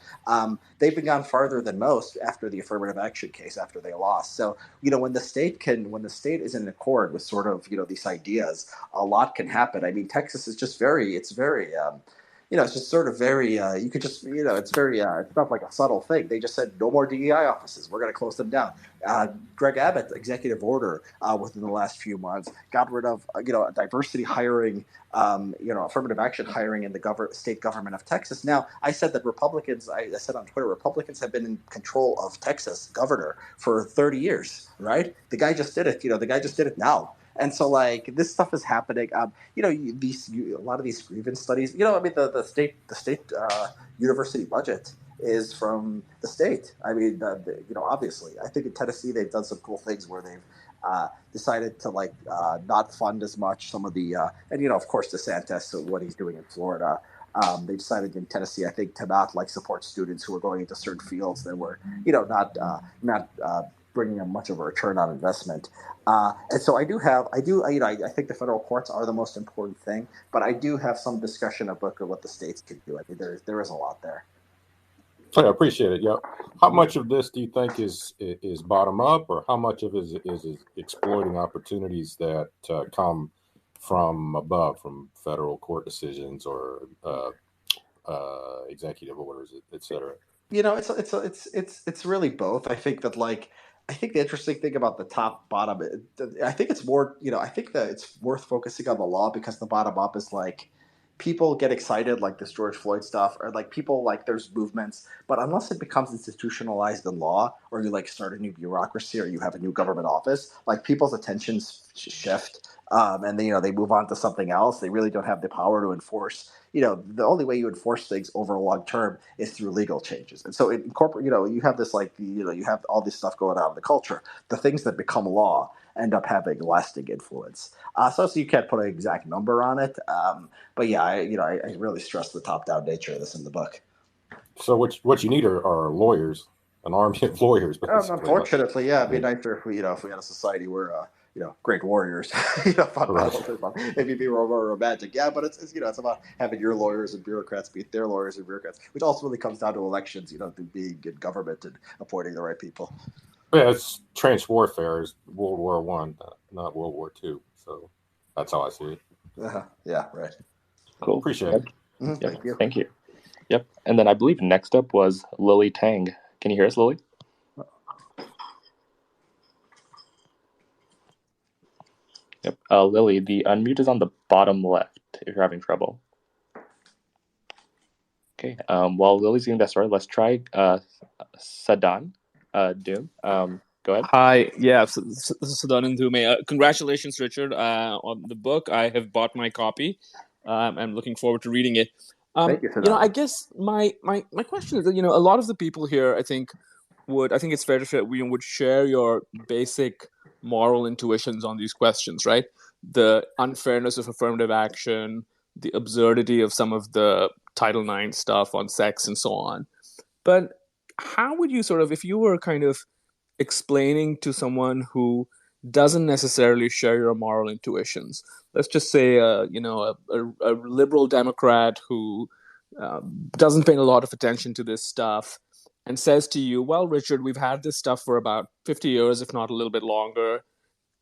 They've gone farther than most after the affirmative action case, after they lost. So, when the state is in accord with sort of, these ideas, a lot can happen. I mean, Texas is just it's very, it's just sort of very, you could just, it's very, it's not like a subtle thing. They just said no more DEI offices. We're going to close them down. Greg Abbott's executive order within the last few months got rid of, diversity hiring, affirmative action hiring in the state government of Texas. Now, I said that I said on Twitter, Republicans have been in control of Texas governor for 30 years, right? The guy just did it. The guy just did it now. And so, like, this stuff is happening. A lot of these grievance studies. I mean, the state university budget is from the state. I mean, obviously, I think in Tennessee they've done some cool things where they've decided to not fund as much some of the and of course DeSantis, what he's doing in Florida. They decided in Tennessee, I think, to not support students who were going into certain fields that were not bringing in much of a return on investment. And so I think the federal courts are the most important thing, but I do have some discussion about what the states can do. I mean, there is a lot there. I appreciate it. Yeah. How much of this do you think is bottom up, or how much of it is exploiting opportunities that come from above, from federal court decisions or executive orders, et cetera? It's really both. I think that I think the interesting thing about the top bottom, I think it's more, I think that it's worth focusing on the law, because the bottom up is people get excited, like this George Floyd stuff, or people there's movements, but unless it becomes institutionalized in law, or you start a new bureaucracy, or you have a new government office, people's attentions shift. and then they move on to something else. They really don't have the power to enforce. The only way you enforce things over a long term is through legal changes. And so in corporate, you have this you have all this stuff going on in the culture. The things that become law end up having lasting influence. So you can't put an exact number on it. But yeah, I really stress the top down nature of this in the book. So what you need are lawyers, an army of lawyers. Basically. Unfortunately, yeah, it'd be nicer if we had a society where great warriors, maybe be more romantic. Yeah, but it's about having your lawyers and bureaucrats beat their lawyers and bureaucrats, which ultimately comes down to elections, to being in government and appointing the right people. Yeah, it's trench warfare is World War I, not World War II. So that's how I see it. Yeah, right. Cool. Appreciate it. Mm-hmm. Yep. Thank you. Yep. And then I believe next up was Lily Tang. Can you hear us, Lily? Yep. Lily, the unmute is on the bottom left if you're having trouble. Okay. While Lily's getting that started, let's try Sadan Doom. Go ahead. Hi. Yeah, this is Sadan Doom. Congratulations, Richard, on the book. I have bought my copy. I'm looking forward to reading it. Thank you, Sadan. I guess my question is that, a lot of the people here, I think it's fair to say we would share your basic moral intuitions on these questions, right? The unfairness of affirmative action, the absurdity of some of the Title IX stuff on sex and so on. But how would you if you were kind of explaining to someone who doesn't necessarily share your moral intuitions, let's just say, a liberal Democrat who doesn't pay a lot of attention to this stuff, and says to you, well, Richard, we've had this stuff for about 50 years, if not a little bit longer,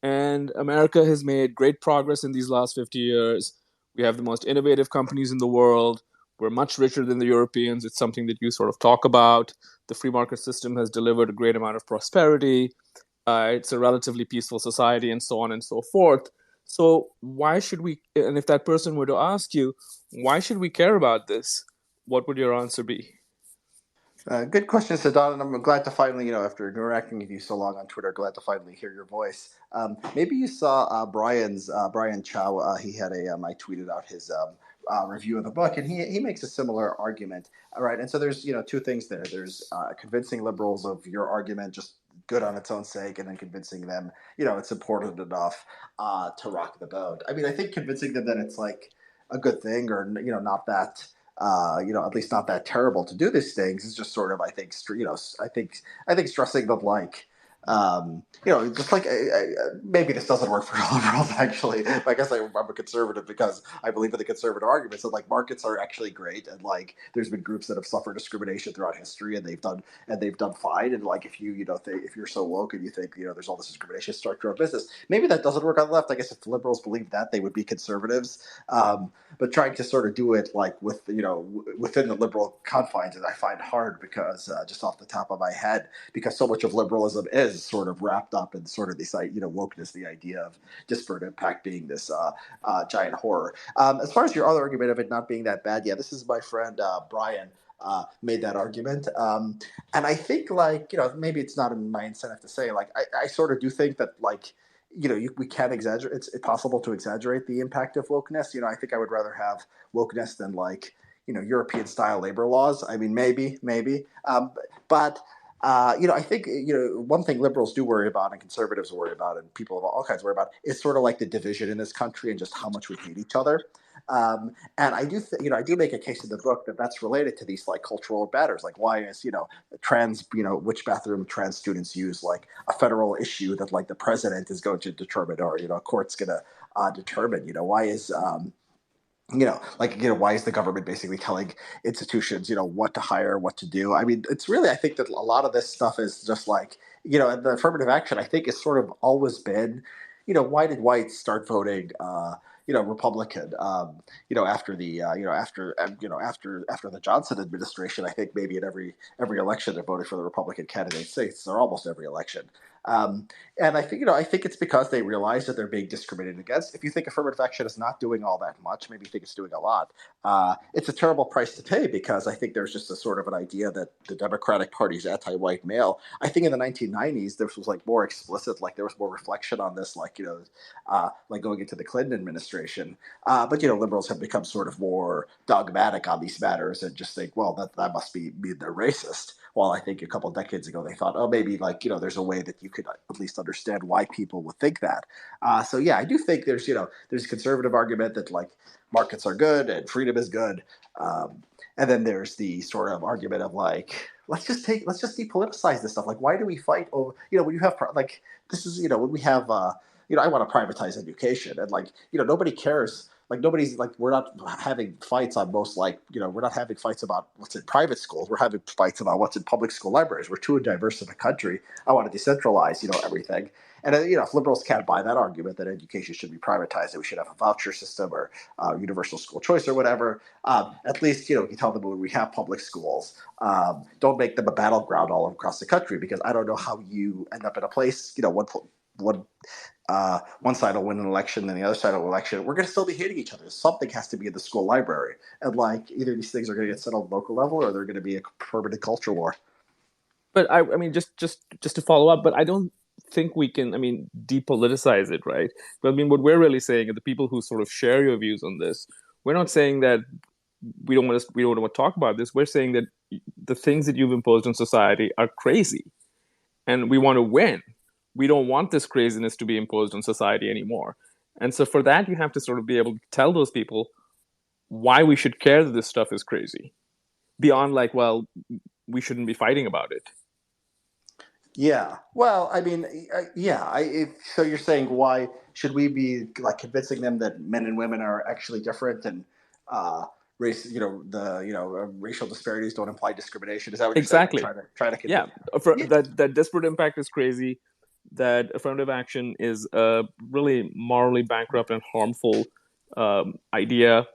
and America has made great progress in these last 50 years. We have the most innovative companies in the world. We're much richer than the Europeans. It's something that you sort of talk about. The free market system has delivered a great amount of prosperity. It's a relatively peaceful society, and so on and so forth. So why should we, and if that person were to ask you, why should we care about this? What would your answer be? Good question, Sadan, and I'm glad to finally, after interacting with you so long on Twitter, glad to finally hear your voice. Maybe you saw Brian Chow. He had I tweeted out his review of the book, and he makes a similar argument. All right, and so there's two things there. There's convincing liberals of your argument just good on its own sake, and then convincing them, it's important enough to rock the boat. I mean, I think convincing them that it's like a good thing, or not that. At least not that terrible to do these things. It's just sort of, I think stressing them like, just like maybe this doesn't work for liberals. Actually, I guess I'm a conservative because I believe in the conservative argument. So like markets are actually great, and like there's been groups that have suffered discrimination throughout history, and they've done fine. And like if if you're so woke and you think there's all this discrimination, start your own business. Maybe that doesn't work on the left. I guess if liberals believe that, they would be conservatives. But trying to sort of do it like with within the liberal confines, I find hard because just off the top of my head, because so much of liberalism is sort of wrapped up in sort of this wokeness, the idea of disparate impact being this giant horror. As far as your other argument of it not being that bad, yeah, this is my friend Brian. Made that argument, and I think maybe it's not in my incentive to say I sort of do think that we can exaggerate. It's possible to exaggerate the impact of wokeness. I think I would rather have wokeness than European style labor laws. I mean, maybe, but I think one thing liberals do worry about, and conservatives worry about, and people of all kinds worry about, is sort of like the division in this country and just how much we hate each other. And I do, I do make a case in the book that that's related to these cultural matters, like why is trans, which bathroom trans students use, like a federal issue that the president is going to determine, or a court's going to determine. Why is why is the government basically telling institutions, what to hire, what to do? I mean, it's really, I think that a lot of this stuff is just the affirmative action, I think, has sort of always been, why did whites start voting, Republican, after the, after the Johnson administration? I think maybe in every election they voted for the Republican candidate states, or almost every election. And I think it's because they realize that they're being discriminated against. If you think affirmative action is not doing all that much, maybe you think it's doing a lot. It's a terrible price to pay, because I think there's just a sort of an idea that the Democratic Party's anti-white male. I think in the 1990s, this was like more explicit, like there was more reflection on this, like, like going into the Clinton administration. But liberals have become sort of more dogmatic on these matters and just think, well, that must mean they're racist. Well, I think a couple of decades ago they thought, oh, maybe like there's a way that you could at least understand why people would think that. So yeah, I do think there's there's a conservative argument that like markets are good and freedom is good, and then there's the sort of argument of like let's just depoliticize this stuff. Like, why do we fight over when you have like this is when we have I want to privatize education, and like nobody cares. Like nobody's like we're not having fights on most like we're not having fights about what's in private schools. We're having fights about what's in public school libraries. We're too diverse in the country. I want to decentralize everything. And if liberals can't buy that argument that education should be privatized, that we should have a voucher system or universal school choice or whatever, at least you tell them when we have public schools, don't make them a battleground all across the country, because I don't know how you end up in a place one side will win an election, then the other side will election. We're going to still be hating each other. Something has to be in the school library, and like either these things are going to get settled at local level, or they're going to be a permanent culture war. But I mean, just to follow up, but I don't think we can, depoliticize it, right? But I mean, what we're really saying, and the people who sort of share your views on this, we're not saying that we don't want to talk about this. We're saying that the things that you've imposed on society are crazy, and we want to win. We don't want this craziness to be imposed on society anymore. And so for that, you have to sort of be able to tell those people why we should care that this stuff is crazy, beyond like, well, we shouldn't be fighting about it. Yeah. Well, I mean, so you're saying, why should we be like convincing them that men and women are actually different, and race, racial disparities don't imply discrimination? Is that what you're exactly saying? Trying to convince? That disparate impact is crazy. That affirmative action is a really morally bankrupt and harmful idea.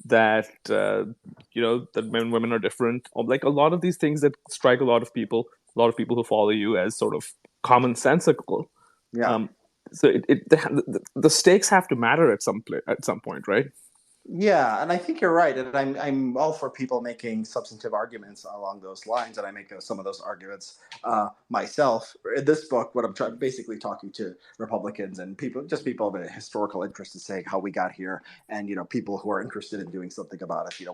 That that men and women are different. Like a lot of these things that strike a lot of people who follow you as sort of commonsensical. Yeah. So the stakes have to matter at some point, right? Yeah, and I think you're right, and I'm all for people making substantive arguments along those lines, and I make some of those arguments myself. In this book, what I'm basically talking to Republicans and people of a historical interest in saying how we got here, and people who are interested in doing something about it,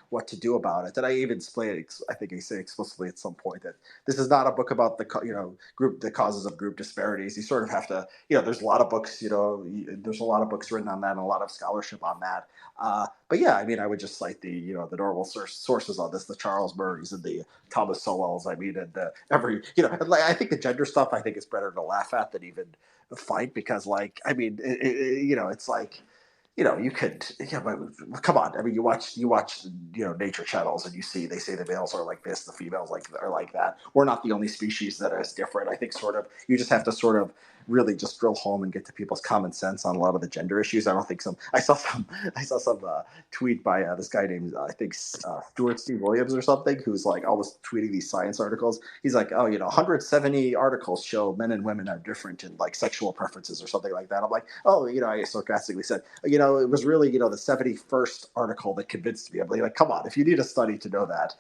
what to do about it. And I even explain, I think I say explicitly at some point that this is not a book about the causes of group disparities. You sort of have to, there's a lot of books, there's a lot of books written on that and a lot of scholarship on that. But yeah, I mean, I would just cite the the normal sources on this, the Charles Murrays and the Thomas Sowells. I mean, and I think the gender stuff, I think, is better to laugh at than even fight, because like, I mean, it's like, you could, but come on. I mean, you watch, nature channels, and they say the males are like this, the females are like that. We're not the only species that is different. I think sort of, you just have to sort of really just drill home and get to people's common sense on a lot of the gender issues. I saw some tweet by this guy named, I think, Stuart Steve Williams or something, who's like always tweeting these science articles. He's like, 170 articles show men and women are different in like sexual preferences or something like that. I'm like, I sarcastically said, it was really, the 71st article that convinced me. I'm like, come on, if you need a study to know that,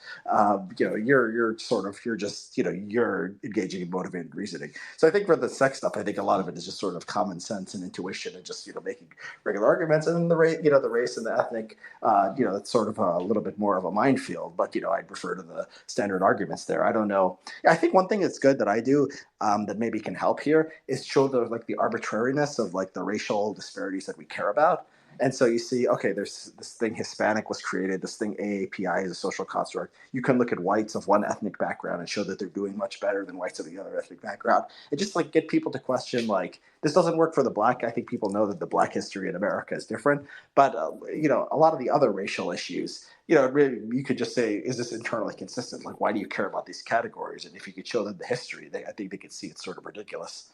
you're engaging in motivated reasoning. So I think for the sex stuff, I think a lot of it is just sort of common sense and intuition, and just making regular arguments. And then the race and the ethnic, it's sort of a little bit more of a minefield. But I prefer to the standard arguments there. I don't know. I think one thing that's good that I do that maybe can help here is show the arbitrariness of like the racial disparities that we care about. And so you see, okay, there's this thing Hispanic was created, this thing AAPI is a social construct. You can look at whites of one ethnic background and show that they're doing much better than whites of the other ethnic background. And just like get people to question, like, this doesn't work for the black. I think people know that the black history in America is different. But, a lot of the other racial issues, really, you could just say, is this internally consistent? Like, why do you care about these categories? And if you could show them the history, I think they could see it's sort of ridiculous.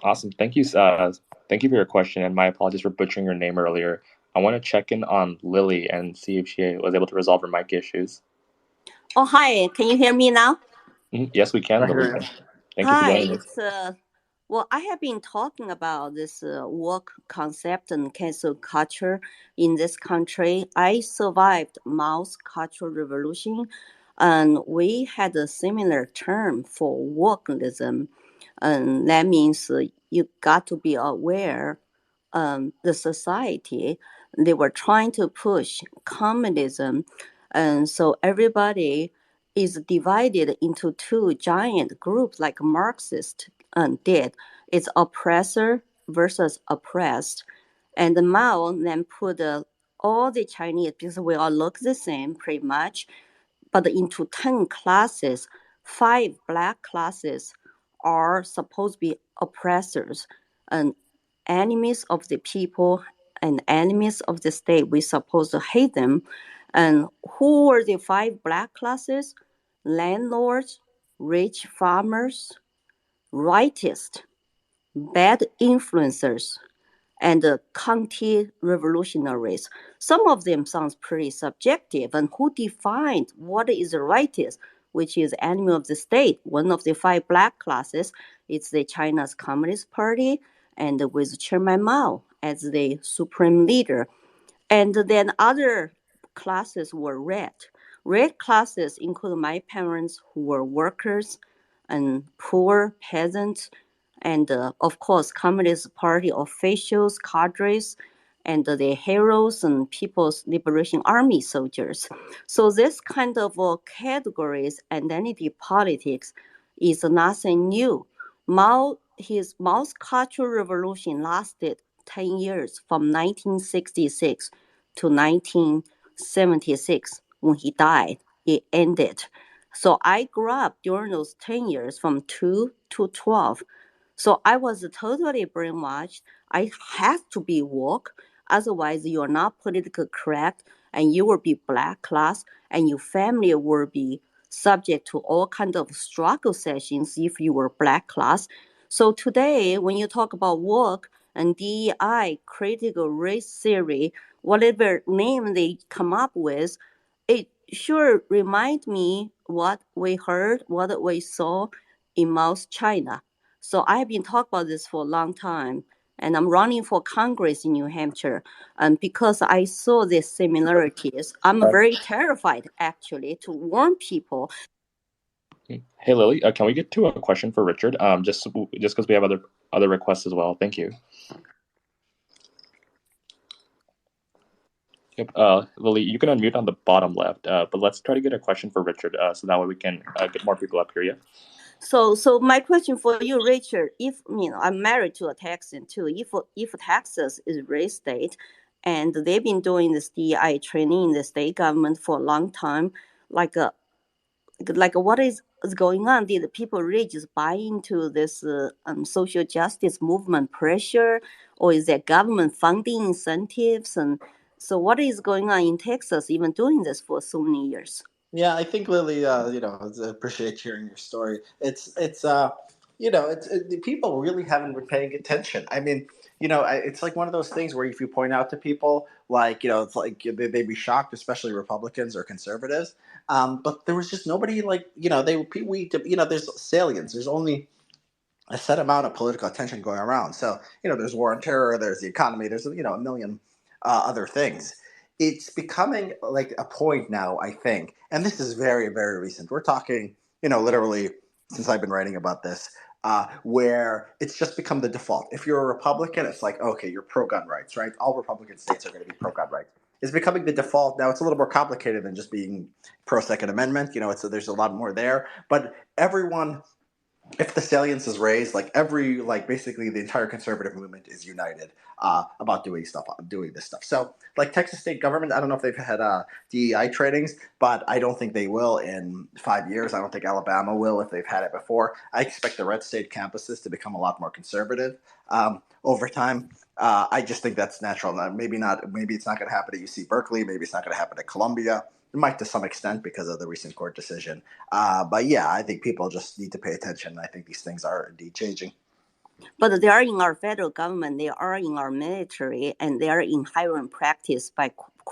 Awesome. Thank you. Thank you for your question, and my apologies for butchering your name earlier. I want to check in on Lily and see if she was able to resolve her mic issues. Oh, hi. Can you hear me now? Yes, we can, I hear Lily. you. Thank you for Hi. joining us. Well, I have been talking about this work concept and cancel culture in this country. I survived Mao's Cultural Revolution, and we had a similar term for wokeism. And that means you got to be aware the society, they were trying to push communism. And so everybody is divided into two giant groups like Marxist did. It's oppressor versus oppressed. And Mao then put all the Chinese, because we all look the same pretty much, but into 10 classes. 5 black classes are supposed to be oppressors and enemies of the people and enemies of the state. We're supposed to hate them. And who were the 5 black classes? Landlords, rich farmers, rightists, bad influencers, and counter-revolutionaries. Some of them sounds pretty subjective. And who defined what is the rightist, which is enemy of the state? One of the 5 black classes is the China's Communist Party, and with Chairman Mao as the supreme leader. And then other classes were red. Red classes include my parents, who were workers and poor peasants, and of course, Communist Party officials, cadres, and the heroes and People's Liberation Army soldiers. So this kind of categories, identity politics, is nothing new. Mao's Cultural Revolution lasted 10 years, from 1966 to 1976. When he died, it ended. So I grew up during those 10 years, from 2 to 12. So I was totally brainwashed. I have to be woke, otherwise you are not politically correct, and you will be black class, and your family will be subject to all kinds of struggle sessions if you were black class. So today, when you talk about woke and DEI, critical race theory, whatever name they come up with, it sure reminds me what we heard, what we saw in Mao's China. So I have been talking about this for a long time, and I'm running for Congress in New Hampshire. And because I saw these similarities, I'm very terrified, actually, to warn people. Hey, Lily, can we get to a question for Richard? Just because we have other requests as well. Thank you. Yep. Lily, you can unmute on the bottom left, but let's try to get a question for Richard, so that way we can get more people up here. Yeah. So my question for you, Richard, if I'm married to a Texan too, if Texas is a red state, and they've been doing this DEI training in the state government for a long time, like what is going on? Did the people really just buy into this social justice movement pressure, or is there government funding incentives? And so what is going on in Texas, even doing this for so many years? Yeah, I think Lily, appreciate hearing your story. It's the people really haven't been paying attention. I mean, it's like one of those things where if you point out to people, like, it's like they'd be shocked, especially Republicans or conservatives. But there was just nobody, like, there's salience. There's only a set amount of political attention going around. So, there's war on terror, there's the economy, there's, a million other things. It's becoming like a point now, I think, and this is very, very recent. We're talking, literally since I've been writing about this, where it's just become the default. If you're a Republican, it's like, okay, you're pro-gun rights, right? All Republican states are going to be pro-gun rights. It's becoming the default. Now, it's a little more complicated than just being pro-Second Amendment. There's a lot more there. But everyone, if the salience is raised, basically the entire conservative movement is united about doing this stuff. So, like Texas state government, I don't know if they've had DEI trainings, but I don't think they will in 5 years. I don't think Alabama will if they've had it before. I expect the red state campuses to become a lot more conservative over time. I just think that's natural. Maybe not. Maybe it's not going to happen at UC Berkeley. Maybe it's not going to happen at Columbia. It might to some extent because of the recent court decision. But yeah, I think people just need to pay attention. I think these things are indeed changing. But they are in our federal government, they are in our military, and they are in hiring practice by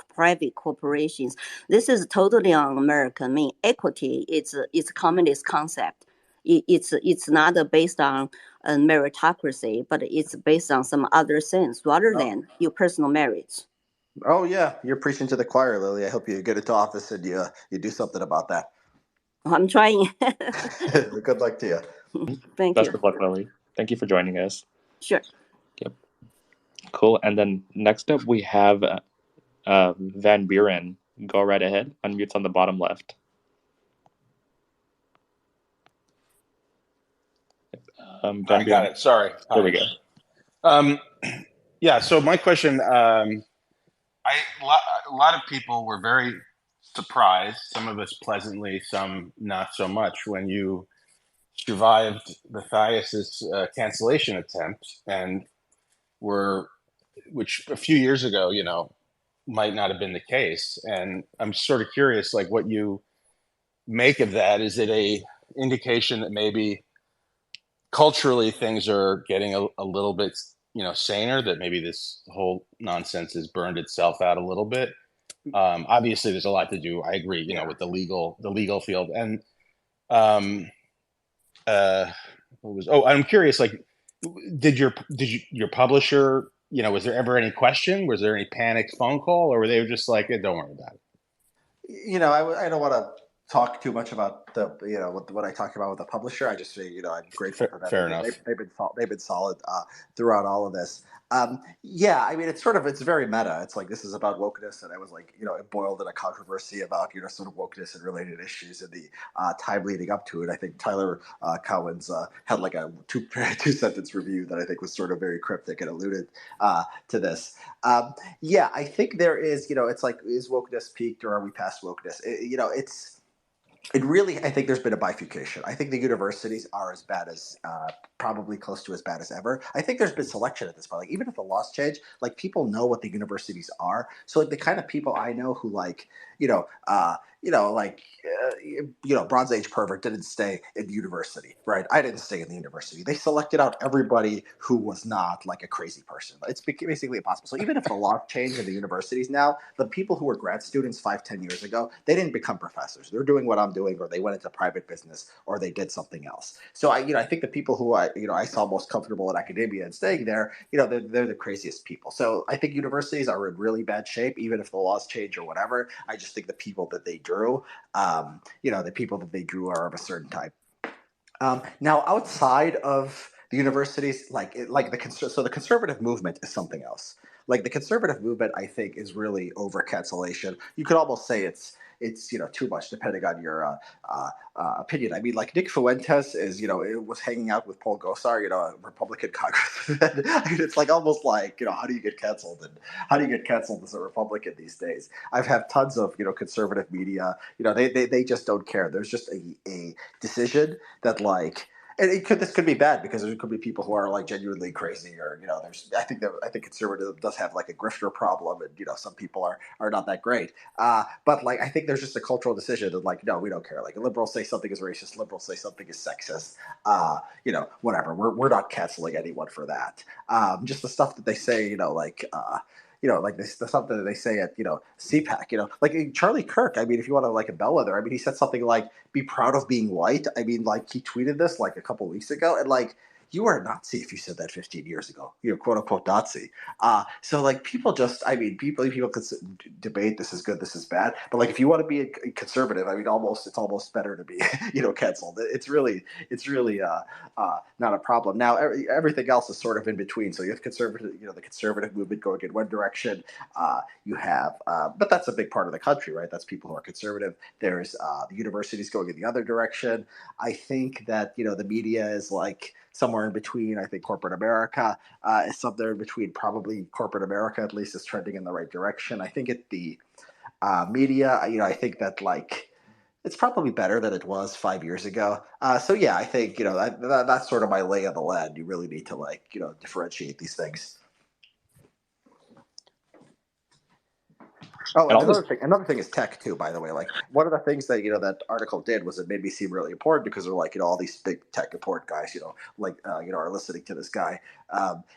private corporations. This is totally un-American. I mean, equity it's a communist concept. It's not based on meritocracy, but it's based on some other things rather than your personal merits. Oh yeah, you're preaching to the choir, Lily. I hope you get into office and you do something about that. I'm trying. Good luck to you. Thank Best you. of luck, Lily. Thank you for joining us. Sure. Yep. Cool. And then next up we have Van Buren. Go right ahead. Unmute's on the bottom left. Van I got Buren. it. Sorry. There we go. Yeah. So my question, a lot of people were very surprised, some of us pleasantly, some not so much, when you survived the Thias's cancellation attempt, and which a few years ago, might not have been the case. And I'm sort of curious, like, what you make of that. Is it a indication that maybe culturally things are getting a little bit, saner, that maybe this whole nonsense has burned itself out a little bit? Obviously there's a lot to do, I agree, with the legal field. And I'm curious, like, did your publisher, was there ever any question? Was there any panicked phone call, or were they just like, don't worry about it? I don't want to talk too much about the what I talk about with the publisher. I just say I'm grateful for them. Fair enough. They've been solid throughout all of this. Yeah, I mean, it's very meta. It's like, this is about wokeness, and I was like, it boiled in a controversy about sort of wokeness and related issues in the time leading up to it. I think Tyler Cowen's had like a two sentence review that I think was sort of very cryptic and alluded to this. Yeah, I think there is, it's like, is wokeness peaked, or are we past wokeness? It really, I think there's been a bifurcation. I think the universities are as bad as, probably close to as bad as ever. I think there's been selection at this point. Like, even if the laws change, like, people know what the universities are. So like, the kind of people I know who Bronze Age pervert didn't stay in the university, right? I didn't stay in the university. They selected out everybody who was not like a crazy person. It's basically impossible. So even if the law changed in the universities now, the people who were grad students 5-10 years ago, they didn't become professors. They're doing what I'm doing, or they went into private business, or they did something else. So I think the people who I saw most comfortable in academia and staying there, they're the craziest people. So I think universities are in really bad shape, even if the laws change or whatever. I just think the people that they drew, the people that they drew are of a certain type. Now, outside of the universities, the conservative movement is something else. Like, the conservative movement, I think, is really over cancellation. You could almost say it's too much, depending on your opinion. I mean, like, Nick Fuentes is was hanging out with Paul Gosar, a Republican congressman. I mean, it's like almost like how do you get canceled, and how do you get canceled as a Republican these days? I've had tons of conservative media. They just don't care. There's just a decision that, like. And this could be bad, because there could be people who are like genuinely crazy, or I think conservatism does have like a grifter problem, and some people are not that great. But like, I think there's just a cultural decision that, like, no, we don't care. Like, liberals say something is racist, liberals say something is sexist. Whatever. We're not canceling anyone for that. Just the stuff that they say, like the stuff that they say at, CPAC, like Charlie Kirk. I mean, if you want to like a bellwether, I mean, he said something like, be proud of being white. I mean, like, he tweeted this like a couple of weeks ago, and like, you are a Nazi if you said that 15 years ago, quote unquote Nazi. So like, people could debate, this is good, this is bad. But like, if you want to be a conservative, I mean, it's almost better to be, canceled. It's really not a problem. Now, everything else is sort of in between. So you have the conservative movement going in one direction. You have, but that's a big part of the country, right? That's people who are conservative. There's the universities going in the other direction. I think that, the media is like somewhere in between. I think corporate America is somewhere in between. Probably corporate America, at least, is trending in the right direction. I think the media, I think that, like, it's probably better than it was 5 years ago. So yeah, I think, that's sort of my lay of the land. You really need to, like, differentiate these things. Oh, And and all this, another thing is tech too. By the way, like one of the things that that article did was it made me seem really important because they're like all these big tech report guys, like are listening to this guy,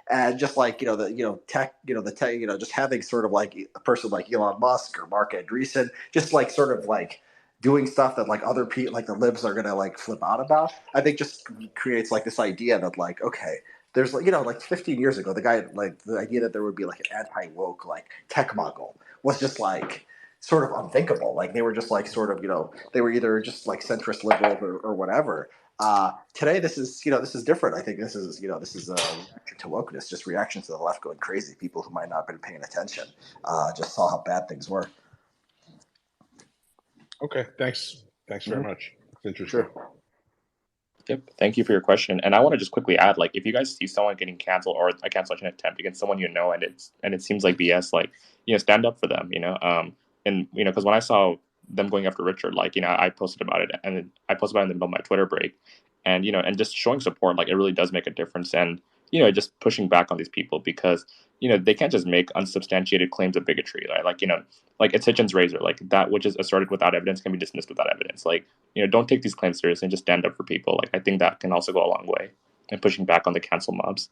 and just like the tech, the tech, just having sort of like a person like Elon Musk or Mark Andreessen, just like sort of like doing stuff that like other people like the libs are gonna like flip out about. I think just creates like this idea that like okay, there's like like 15 years ago the guy like the idea that there would be like an anti-woke like tech mogul was just like sort of unthinkable. Like they were just like sort of they were either just like centrist liberals or whatever. Today this is this is different. I think this is this is a reaction to wokeness, just reaction to the left going crazy. People who might not have been paying attention just saw how bad things were. Okay, thanks very much. It's interesting. Sure. Yep. Thank you for your question. And I want to just quickly add, like, if you guys see someone getting canceled or a cancellation attempt against someone and it seems like BS, like, stand up for them, and because when I saw them going after Richard, like, I posted about it, and I posted about it in the middle of my Twitter break, and and just showing support, like, it really does make a difference, and just pushing back on these people because they can't just make unsubstantiated claims of bigotry, right? Like it's Hitchens' razor, like that which is asserted without evidence can be dismissed without evidence. Like, don't take these claims seriously and just stand up for people. Like, I think that can also go a long way in pushing back on the cancel mobs.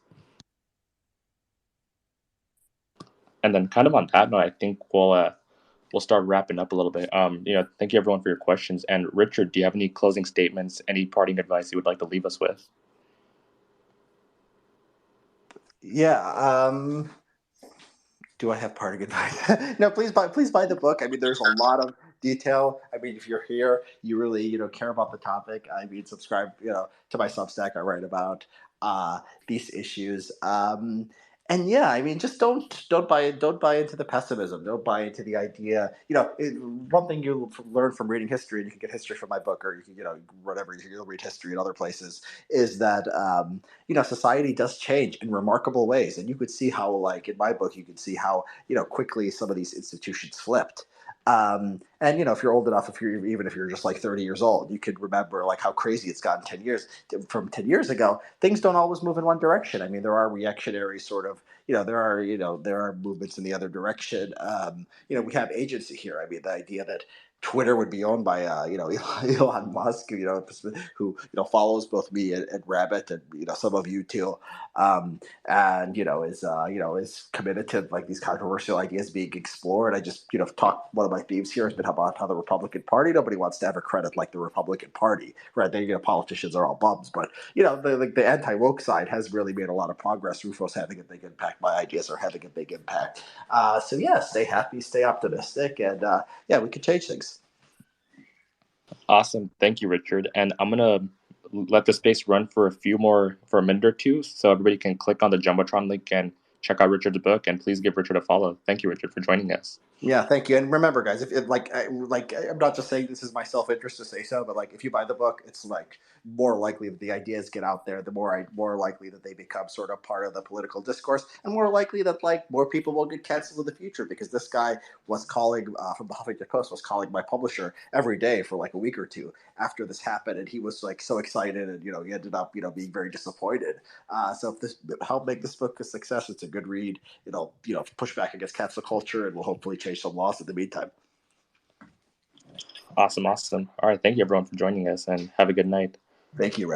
And then kind of on that note, I think we'll start wrapping up a little bit. Thank you everyone for your questions. And Richard, do you have any closing statements, any parting advice you would like to leave us with? Yeah. Do I have parting advice? No, please buy the book. I mean, there's a lot of detail. I mean, if you're here, you really care about the topic. I mean, subscribe to my Substack. I write about these issues. And yeah, I mean, just don't buy into the pessimism. Don't buy into the idea. One thing you learn from reading history, and you can get history from my book, or you can whatever you'll read history in other places, is that society does change in remarkable ways, and you could see how, like in my book, you could see how quickly some of these institutions flipped. And if you're old enough, even if you're just like 30 years old, you could remember like how crazy it's gotten 10 years from 10 years ago. Things don't always move in one direction. I mean, there are reactionary sort of, there are movements in the other direction. We have agency here. I mean, the idea that Twitter would be owned by Elon Musk, who follows both me and Rabbit, and some of you too, and is committed to like these controversial ideas being explored. I just talked. One of my themes here has been about how the Republican Party, nobody wants to ever credit like the Republican Party, right? They politicians are all bums, but the anti-woke side has really made a lot of progress. Rufo's having a big impact. My ideas are having a big impact. So yeah, stay happy, stay optimistic, and yeah, we can change things. Awesome. Thank you, Richard. And I'm going to let the space run for a minute or two, so everybody can click on the Jumbotron link and check out Richard's book, and please give Richard a follow. Thank you, Richard, for joining us. Yeah, thank you. And remember, guys, if I'm not just saying this is my self-interest to say so, but like if you buy the book, it's like more likely that the ideas get out there, the more likely that they become sort of part of the political discourse, and more likely that like more people will get canceled in the future, because this guy was calling from the Huffington Post was calling my publisher every day for like a week or two after this happened, and he was like so excited, and he ended up being very disappointed. So if this helped make this book a success, it's a good read. It'll push back against cancel culture, and will hopefully change some laws in the meantime. Awesome. All right. Thank you, everyone, for joining us, and have a good night. Thank you, Ray.